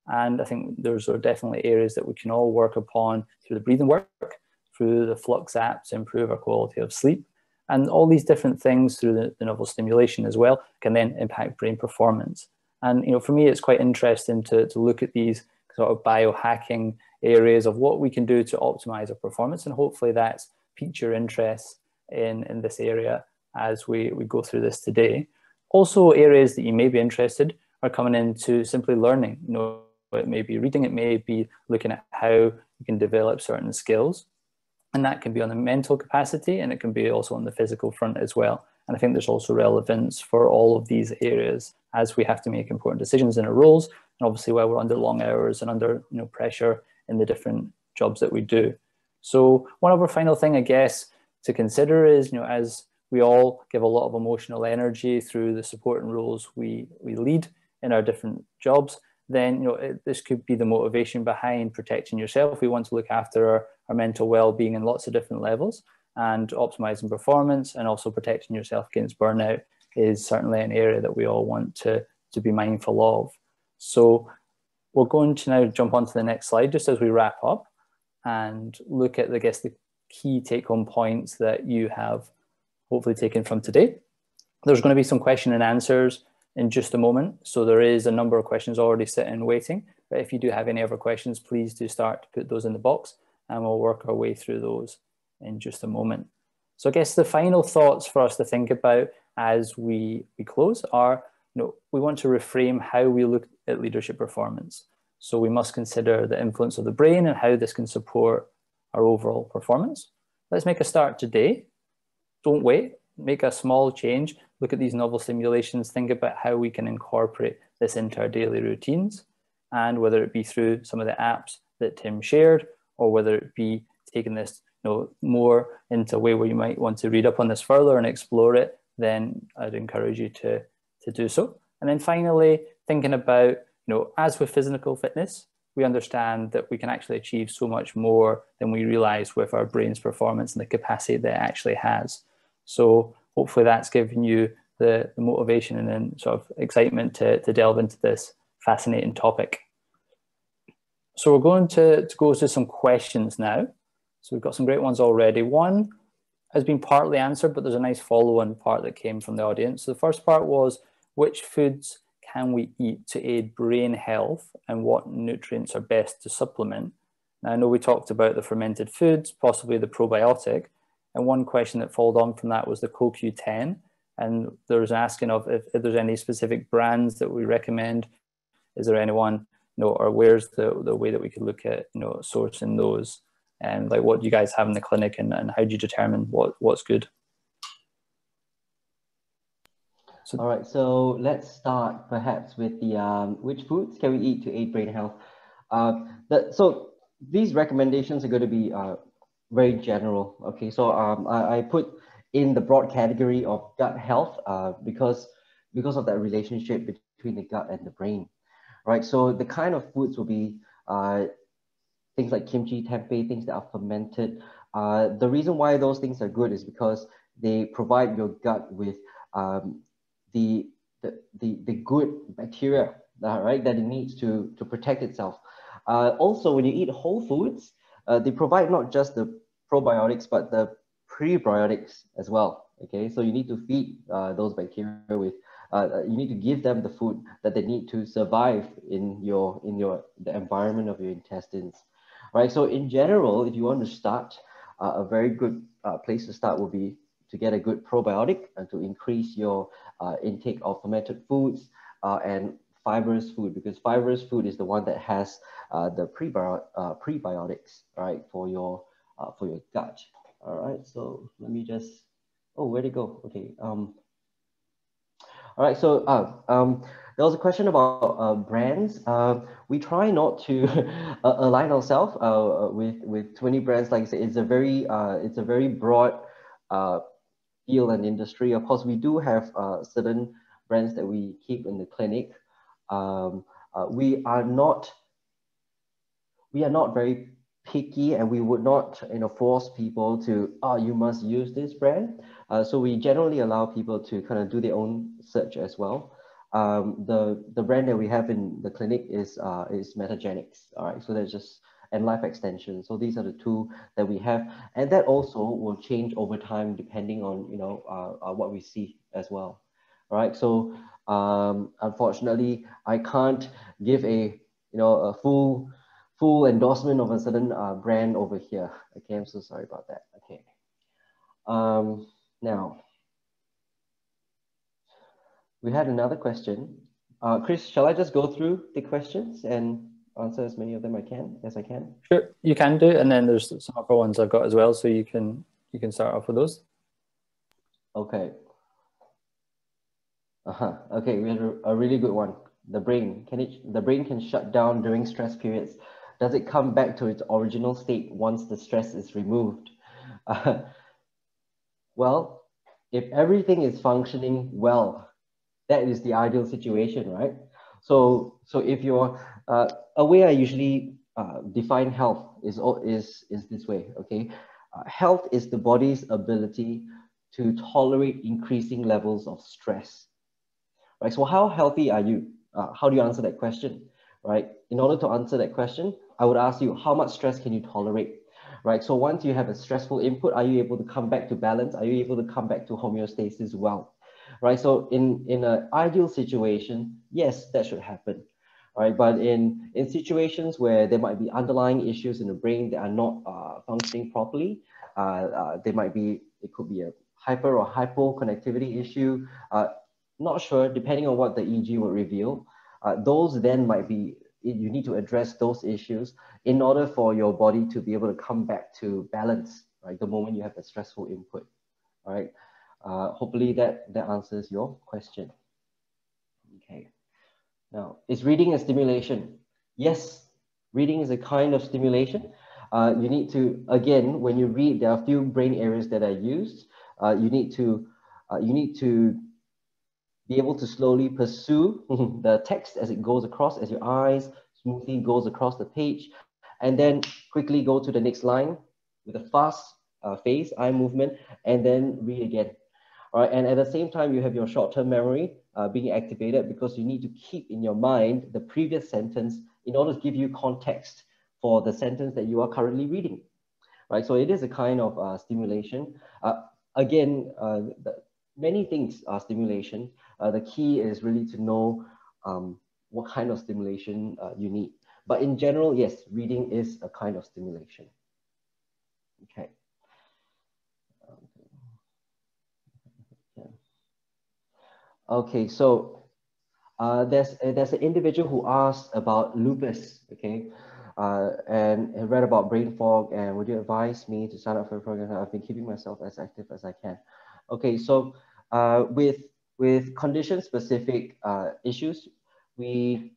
And I think those are definitely areas that we can all work upon through the breathing work, through the Flux app to improve our quality of sleep, and all these different things through the novel stimulation as well can then impact brain performance. And for me, it's quite interesting to look at these sort of biohacking areas of what we can do to optimize our performance, and hopefully that's piqued your interest in this area as we go through this today. Also, areas that you may be interested are coming into simply learning. It may be reading, it may be looking at how you can develop certain skills, and that can be on the mental capacity, and it can be also on the physical front as well. And I think there's also relevance for all of these areas as we have to make important decisions in our roles, and obviously while we're under long hours and under pressure in the different jobs that we do. So one other final thing, I guess, to consider is, as we all give a lot of emotional energy through the supporting roles we lead in our different jobs, then this could be the motivation behind protecting yourself. We want to look after our mental well-being in lots of different levels, and optimizing performance and also protecting yourself against burnout is certainly an area that we all want to be mindful of. So we're going to now jump on to the next slide just as we wrap up and look at, I guess, the key take-home points that you have hopefully taken from today. There's going to be some question and answers in just a moment. So there is a number of questions already sitting waiting. But if you do have any other questions, please do start to put those in the box, and we'll work our way through those in just a moment. So I guess the final thoughts for us to think about as we close are, we want to reframe how we look at leadership performance. So we must consider the influence of the brain and how this can support our overall performance. Let's make a start today. Don't wait, make a small change. Look at these novel stimulations, think about how we can incorporate this into our daily routines, and whether it be through some of the apps that Tim shared, or whether it be taking this more into a way where you might want to read up on this further and explore it, then I'd encourage you to do so. And then finally, thinking about, as with physical fitness, we understand that we can actually achieve so much more than we realize with our brain's performance and the capacity that it actually has. So hopefully that's given you the motivation and then sort of excitement to delve into this fascinating topic. So we're going to go to some questions now. So we've got some great ones already. One has been partly answered, but there's a nice follow-on part that came from the audience. So the first part was, which foods can we eat to aid brain health, and what nutrients are best to supplement? Now, I know we talked about the fermented foods, possibly the probiotic, and one question that followed on from that was the CoQ10, and there's asking of if there's any specific brands that we recommend. Is there anyone, or where's the way that we could look at, sourcing those, and like what do you guys have in the clinic, and how do you determine what's good? So, all right, so let's start perhaps with the which foods can we eat to aid brain health? So these recommendations are going to be very general. Okay, so I put in the broad category of gut health because of that relationship between the gut and the brain, right? So the kind of foods will be things like kimchi, tempeh, things that are fermented. The reason why those things are good is because they provide your gut with the good bacteria, right, that it needs to protect itself. Also, when you eat whole foods, they provide not just the probiotics, but the prebiotics as well. Okay, so you need to feed those bacteria with, you need to give them the food that they need to survive in the environment of your intestines. Right. So in general, if you want to start, a very good place to start would be to get a good probiotic and to increase your intake of fermented foods and fibrous food, because fibrous food is the one that has the prebiotics, right, for your gut. All right, so let me just, oh, where'd it go? Okay. All right, so there was a question about brands. We try not to align ourselves with 20 brands. Like I said, it's a very broad field and industry. Of course, we do have certain brands that we keep in the clinic, we are not very picky, and we would not, force people to, oh, you must use this brand. So we generally allow people to kind of do their own search as well. The brand that we have in the clinic is Metagenics. All right, so that's just, and Life Extension. So these are the two that we have, and that also will change over time depending on what we see as well. All right, so unfortunately, I can't give a full endorsement of a certain brand over here. Okay, I'm so sorry about that. Okay. Now, we had another question. Chris, shall I just go through the questions and answer as many of them as I can? Sure, you can do, and then there's some other ones I've got as well, so you can start off with those. Okay. Okay, we have a really good one. The brain can shut down during stress periods. Does it come back to its original state once the stress is removed? Well, if everything is functioning well, that is the ideal situation, right? So if you're a way I usually define health is this way, okay? Health is the body's ability to tolerate increasing levels of stress, right? So how healthy are you? How do you answer that question, right? In order to answer that question, I would ask you, how much stress can you tolerate, right? So once you have a stressful input, are you able to come back to balance? Are you able to come back to homeostasis well, right? So in an ideal situation, yes, that should happen, right? But in situations where there might be underlying issues in the brain that are not functioning properly, it could be a hyper or hypoconnectivity issue, not sure, depending on what the EEG will reveal. Those then might be, you need to address those issues in order for your body to be able to come back to balance, right? The moment you have a stressful input, all right? Hopefully that answers your question. Okay. Now, is reading a stimulation? Yes, reading is a kind of stimulation. You need to, again, when you read, there are a few brain areas that are used. You need to be able to slowly pursue the text as it goes across, as your eyes smoothly goes across the page, and then quickly go to the next line with a fast face, eye movement, and then read again. All right, and at the same time, you have your short-term memory being activated because you need to keep in your mind the previous sentence in order to give you context for the sentence that you are currently reading, right? So it is a kind of stimulation. Again, many things are stimulation. The key is really to know what kind of stimulation you need. But in general, yes, reading is a kind of stimulation. Okay. Okay, so there's an individual who asked about lupus, okay, and read about brain fog, and would you advise me to sign up for a program? I've been keeping myself as active as I can. Okay, so with condition-specific issues, in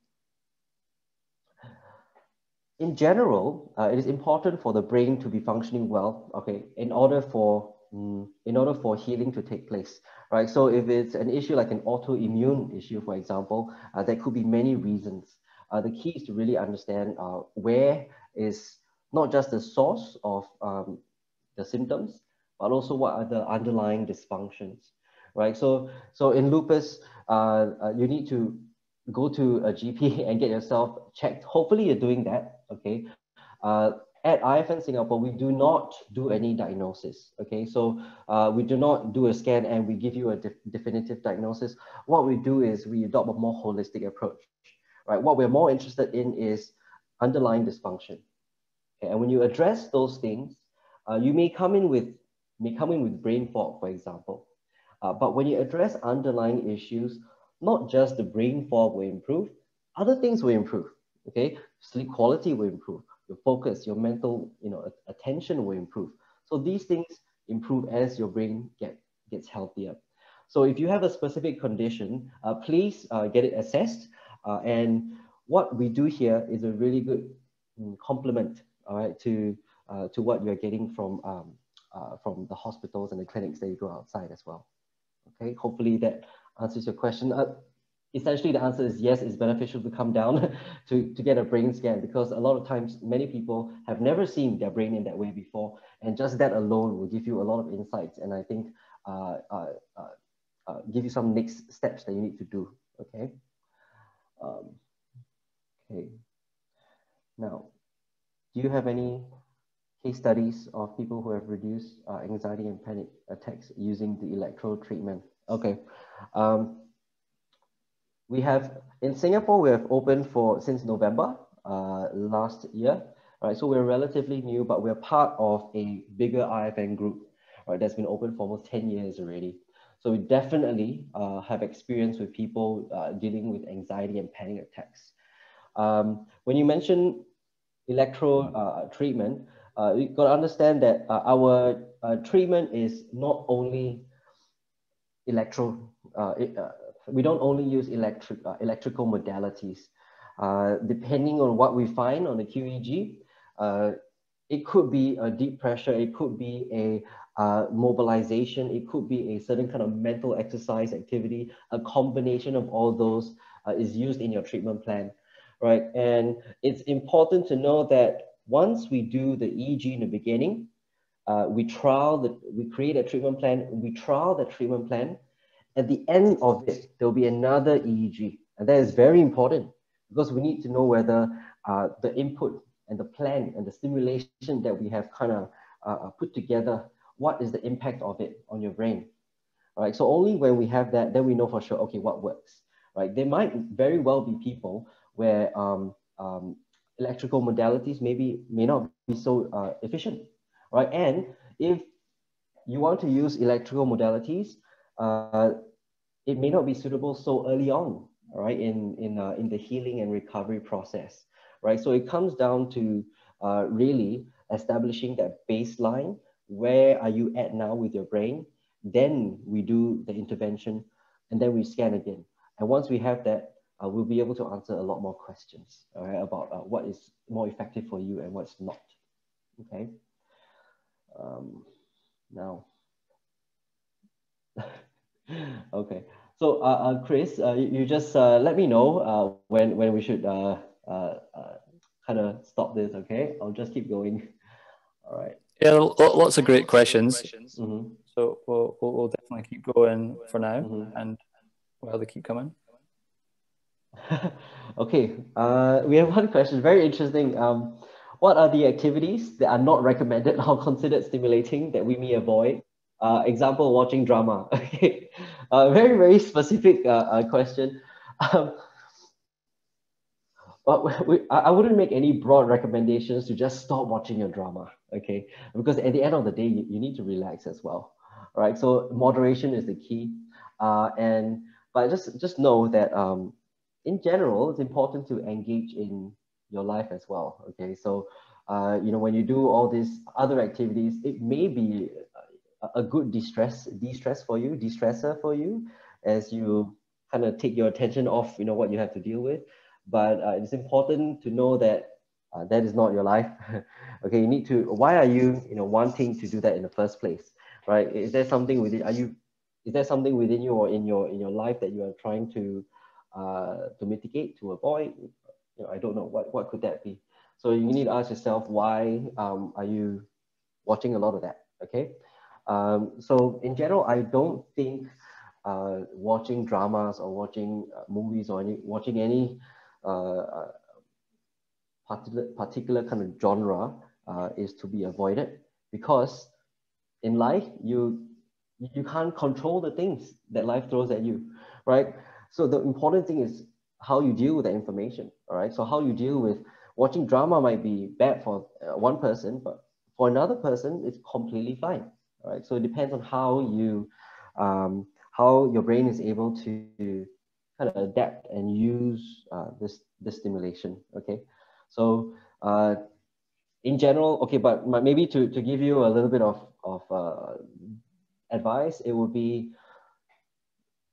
general, it is important for the brain to be functioning well, okay, in order for healing to take place, right? So if it's an issue like an autoimmune issue, for example, there could be many reasons. The key is to really understand where is not just the source of the symptoms, but also what are the underlying dysfunctions, right? So in lupus, you need to go to a GP and get yourself checked. Hopefully you're doing that, okay? At IFN Singapore, we do not do any diagnosis, okay? So we do not do a scan and we give you a definitive diagnosis. What we do is we adopt a more holistic approach, right? What we're more interested in is underlying dysfunction. Okay? And when you address those things, you may come in with brain fog, for example. But when you address underlying issues, not just the brain fog will improve, other things will improve, okay? Sleep quality will improve, your focus, your mental, attention will improve. So these things improve as your brain gets healthier. So if you have a specific condition, please get it assessed. And what we do here is a really good complement, all right, to what you're getting from the hospitals and the clinics that you go outside as well. Okay, hopefully that answers your question. essentially the answer is yes, it's beneficial to come down to get a brain scan, because a lot of times many people have never seen their brain in that way before, and just that alone will give you a lot of insights, and I think give you some next steps that you need to do. Okay. Okay. Now, do you have any case studies of people who have reduced anxiety and panic attacks using the electro treatment? Okay. We have, in Singapore, we have opened since November last year, right? So we're relatively new, but we're part of a bigger IFN group, right? That's been open for almost 10 years already. So we definitely have experience with people dealing with anxiety and panic attacks. When you mention electro treatment, you got to understand that our treatment is not only electro, we don't only use electrical modalities. Depending on what we find on the QEG, it could be a deep pressure, it could be a mobilization, it could be a certain kind of mental exercise activity. A combination of all those is used in your treatment plan, right? And it's important to know that once we do the EEG in the beginning, we create a treatment plan, we trial the treatment plan. At the end of it, there'll be another EEG. And that is very important because we need to know whether the input and the plan and the stimulation that we have kind of put together, what is the impact of it on your brain? All right, so only when we have that, then we know for sure, okay, what works, right? There might very well be people where electrical modalities may not be so efficient, right? And if you want to use electrical modalities, it may not be suitable so early on, right, in the healing and recovery process, right? So it comes down to really establishing that baseline. Where are you at now with your brain? Then we do the intervention, and then we scan again. And once we have that, we'll be able to answer a lot more questions, all right, about what is more effective for you and what's not. Okay. Now. Okay, so Chris, you just let me know when we should kind of stop this. Okay, I'll just keep going. All right. Yeah, lots of great questions. Mm-hmm. So we'll definitely keep going for now, and while they keep coming. Okay, we have one question, very interesting. What are the activities that are not recommended or considered stimulating that we may avoid? Example, watching drama. Okay, very, very specific question. But I wouldn't make any broad recommendations to just stop watching your drama, okay? Because at the end of the day, you need to relax as well, right? So moderation is the key. But just know that in general, it's important to engage in your life as well, okay? So, when you do all these other activities, it may be a good de-stressor for you as you kind of take your attention off, what you have to deal with. But it's important to know that that is not your life. Okay, you need to, why are you, wanting to do that in the first place, right? Is there something within, is there something within you or in your life that you are trying to mitigate, to avoid? I don't know, what could that be? So you need to ask yourself, why are you watching a lot of that, okay? So in general, I don't think watching dramas or watching movies or watching any particular kind of genre is to be avoided, because in life you can't control the things that life throws at you, right? So the important thing is how you deal with the information, all right? So how you deal with watching drama might be bad for one person, but for another person it's completely fine, all right? So it depends on how your brain is able to kind of adapt and use this stimulation, okay? So in general, okay, but maybe to give you a little bit of advice, it would be,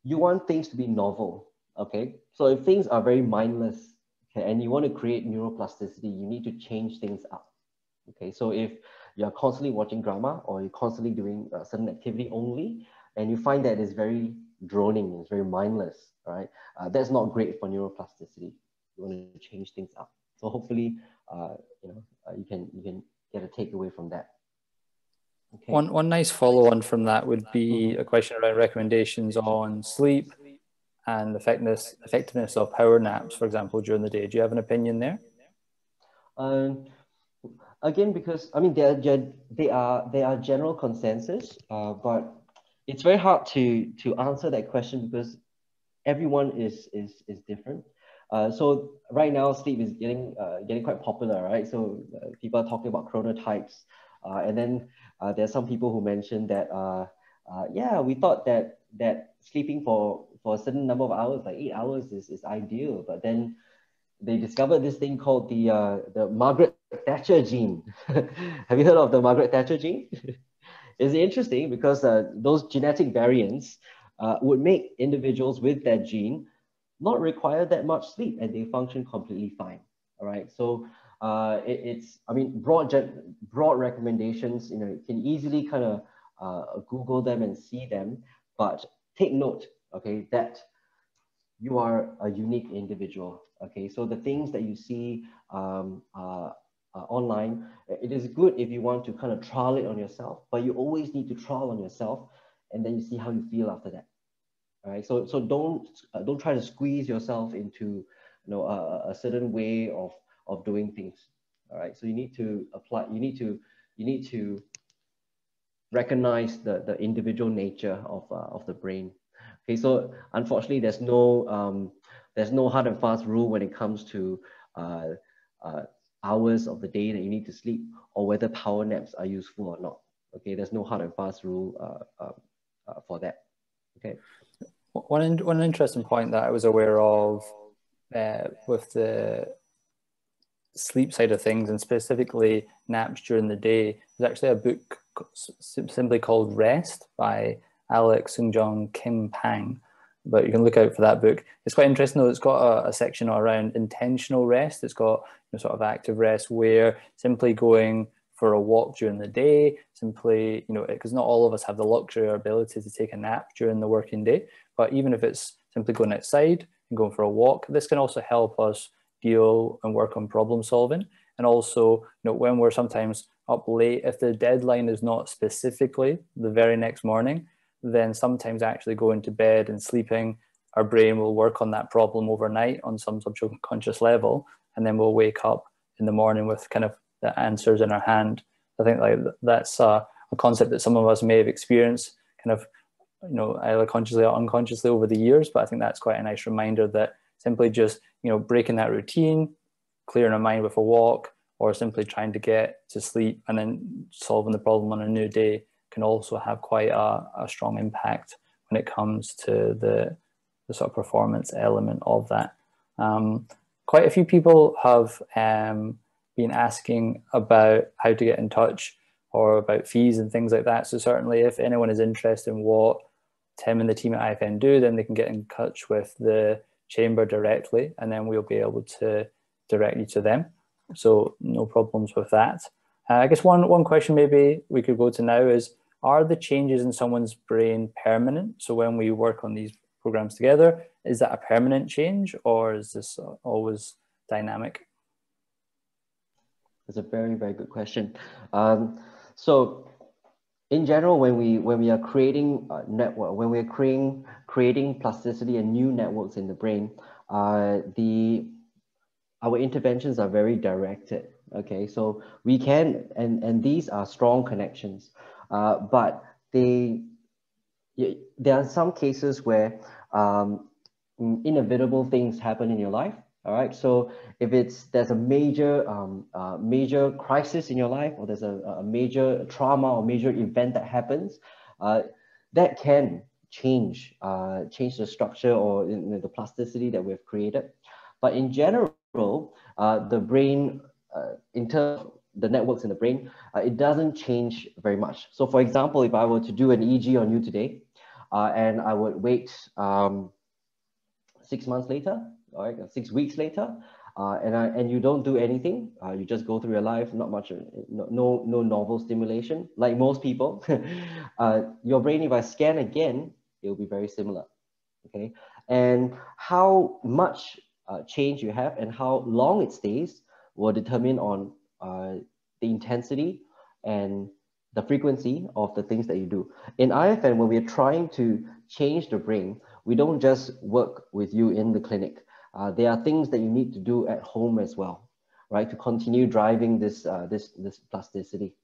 you want things to be novel, okay? So if things are very mindless, okay, and you want to create neuroplasticity, you need to change things up, okay? So if you're constantly watching drama or you're constantly doing a certain activity only, and you find that it's very droning, it's very mindless, right? That's not great for neuroplasticity. You want to change things up. So hopefully, you can get a takeaway from that. Okay. One nice follow-on from that would be a question around recommendations on sleep and effectiveness of power naps, for example, during the day. Do you have an opinion there? Again, because I mean they are general consensus, but it's very hard to answer that question because everyone is different. So right now, sleep is getting quite popular, right? So people are talking about chronotypes, and then there are some people who mentioned that yeah, we thought that sleeping for a certain number of hours, like 8 hours, is ideal, but then they discovered this thing called the Margaret Thatcher gene. Have you heard of the Margaret Thatcher gene? It's interesting because those genetic variants would make individuals with that gene not require that much sleep and they function completely fine. All right. So it's, I mean, broad recommendations, you can easily kind of Google them and see them, but take note, okay, that you are a unique individual. Okay. So the things that you see online, it is good if you want to kind of trial it on yourself, but you always need to trial on yourself and then you see how you feel after that. All right, so don't try to squeeze yourself into a certain way of doing things. All right, so you need to apply. You need to recognize the individual nature of the brain. Okay, so unfortunately, there's no hard and fast rule when it comes to hours of the day that you need to sleep or whether power naps are useful or not. Okay, there's no hard and fast rule for that. Okay. One interesting point that I was aware of with the sleep side of things, and specifically naps during the day, there's actually a book simply called Rest by Alex Sungjong Kim Pang. But you can look out for that book. It's quite interesting though. It's got a section around intentional rest. It's got sort of active rest where simply going for a walk during the day, simply, because not all of us have the luxury or ability to take a nap during the working day. But even if it's simply going outside and going for a walk, this can also help us deal and work on problem solving. And also, when we're sometimes up late, if the deadline is not specifically the very next morning, then sometimes actually going to bed and sleeping, our brain will work on that problem overnight on some subconscious level, and then we'll wake up in the morning with kind of the answers in our hand. I think that's a concept that some of us may have experienced kind of, either consciously or unconsciously over the years, but I think that's quite a nice reminder that simply just, breaking that routine, clearing our mind with a walk, or simply trying to get to sleep and then solving the problem on a new day can also have quite a strong impact when it comes to the sort of performance element of that. Quite a few people have been asking about how to get in touch or about fees and things like that. So certainly if anyone is interested in what Tim and the team at IFN do, then they can get in touch with the chamber directly, and then we'll be able to direct you to them. So no problems with that. I guess one question maybe we could go to now is, are the changes in someone's brain permanent? So when we work on these programs together, is that a permanent change or is this always dynamic? That's a very, very good question. So in general, when we are creating a network, when we're creating plasticity and new networks in the brain, our interventions are very directed. Okay, so we can, and these are strong connections, but there are some cases where inevitable things happen in your life. All right, so if there's a major crisis in your life, or there's a major trauma or major event that happens, that can change the structure or the plasticity that we've created. But in general, the brain, in terms of the networks in the brain, it doesn't change very much. So for example, if I were to do an EEG on you today, and I would wait 6 months later, all right, 6 weeks later, and you don't do anything, you just go through your life, not much, no novel stimulation, like most people, your brain, if I scan again, it will be very similar. okay? And how much change you have and how long it stays will determine on the intensity and the frequency of the things that you do. In IFN, when we're trying to change the brain, we don't just work with you in the clinic. There are things that you need to do at home as well, right? To continue driving this plasticity,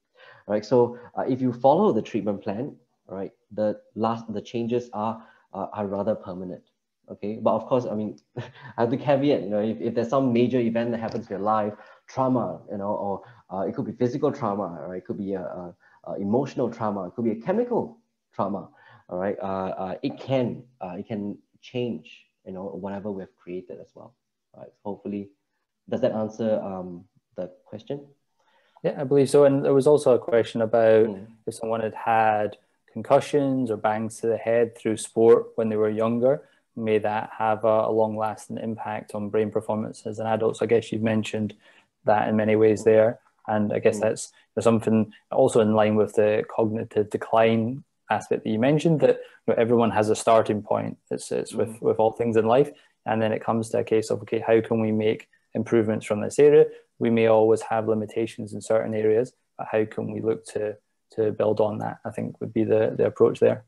right? So if you follow the treatment plan, right, the changes are rather permanent. Okay, but of course, I mean, I have to caveat, you know, if there's some major event that happens in your life, trauma, you know, or it could be physical trauma, or it could be a emotional trauma, it could be a chemical trauma, all right, it can change, you know, whatever we've created as well, right? Hopefully, does that answer the question? Yeah, I believe so. And there was also a question about if someone had had concussions or bangs to the head through sport when they were younger, may that have a long-lasting impact on brain performance as an adult? So I guess you've mentioned that in many ways there. And I guess that's something also in line with the cognitive decline aspect that you mentioned, that you know, everyone has a starting point. It's with all things in life. And then it comes to a case of, okay, how can we make improvements from this area? We may always have limitations in certain areas, but how can we look to build on that, I think would be the approach there.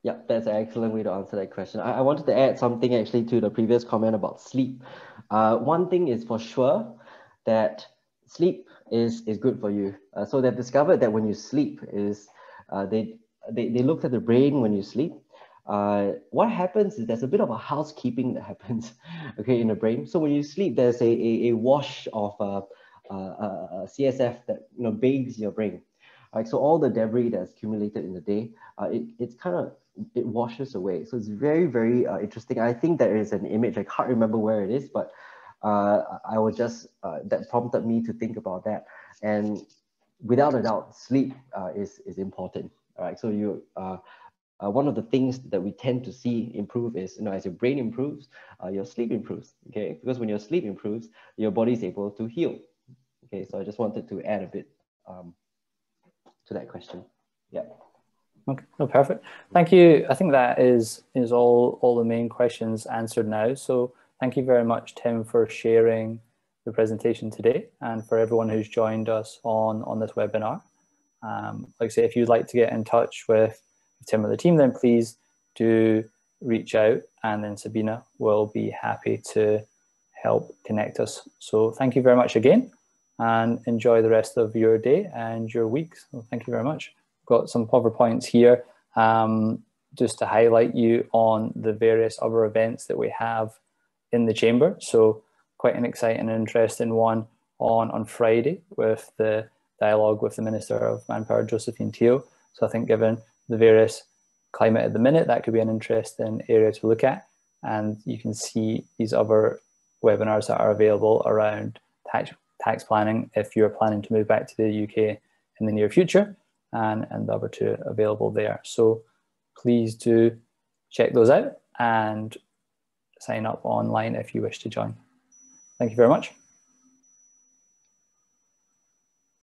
Yeah, that's an excellent way to answer that question. I wanted to add something actually to the previous comment about sleep. One thing is for sure that sleep is good for you. So they've discovered that when you sleep they looked at the brain when you sleep. What happens is there's a bit of a housekeeping that happens, okay, in the brain. So when you sleep, there's a wash of CSF that, you know, bathes your brain. Right, so all the debris that's accumulated in the day, it washes away. So it's very, very interesting. I think there is an image, I can't remember where it is, but I was just, that prompted me to think about that. And without a doubt, sleep is important. All right, so one of the things that we tend to see improve is, you know, as your brain improves, your sleep improves, okay? Because when your sleep improves, your body is able to heal. Okay, so I just wanted to add a bit to that question. Yeah. Okay, no, perfect. Thank you. I think that is all the main questions answered now. So thank you very much, Tim, for sharing the presentation today and for everyone who's joined us on this webinar. Like I say, if you'd like to get in touch with Tim or the team, then please do reach out, and then Sabina will be happy to help connect us. So thank you very much again, and enjoy the rest of your day and your week. So thank you very much. Got some PowerPoints here just to highlight you on the various other events that we have in the chamber. So quite an exciting and interesting one on Friday with the dialogue with the Minister of Manpower, Josephine Teo. So I think given the various climate at the minute, that could be an interesting area to look at. And you can see these other webinars that are available around tax planning if you're planning to move back to the UK in the near future, and the other two available there. So please do check those out and sign up online if you wish to join. Thank you very much.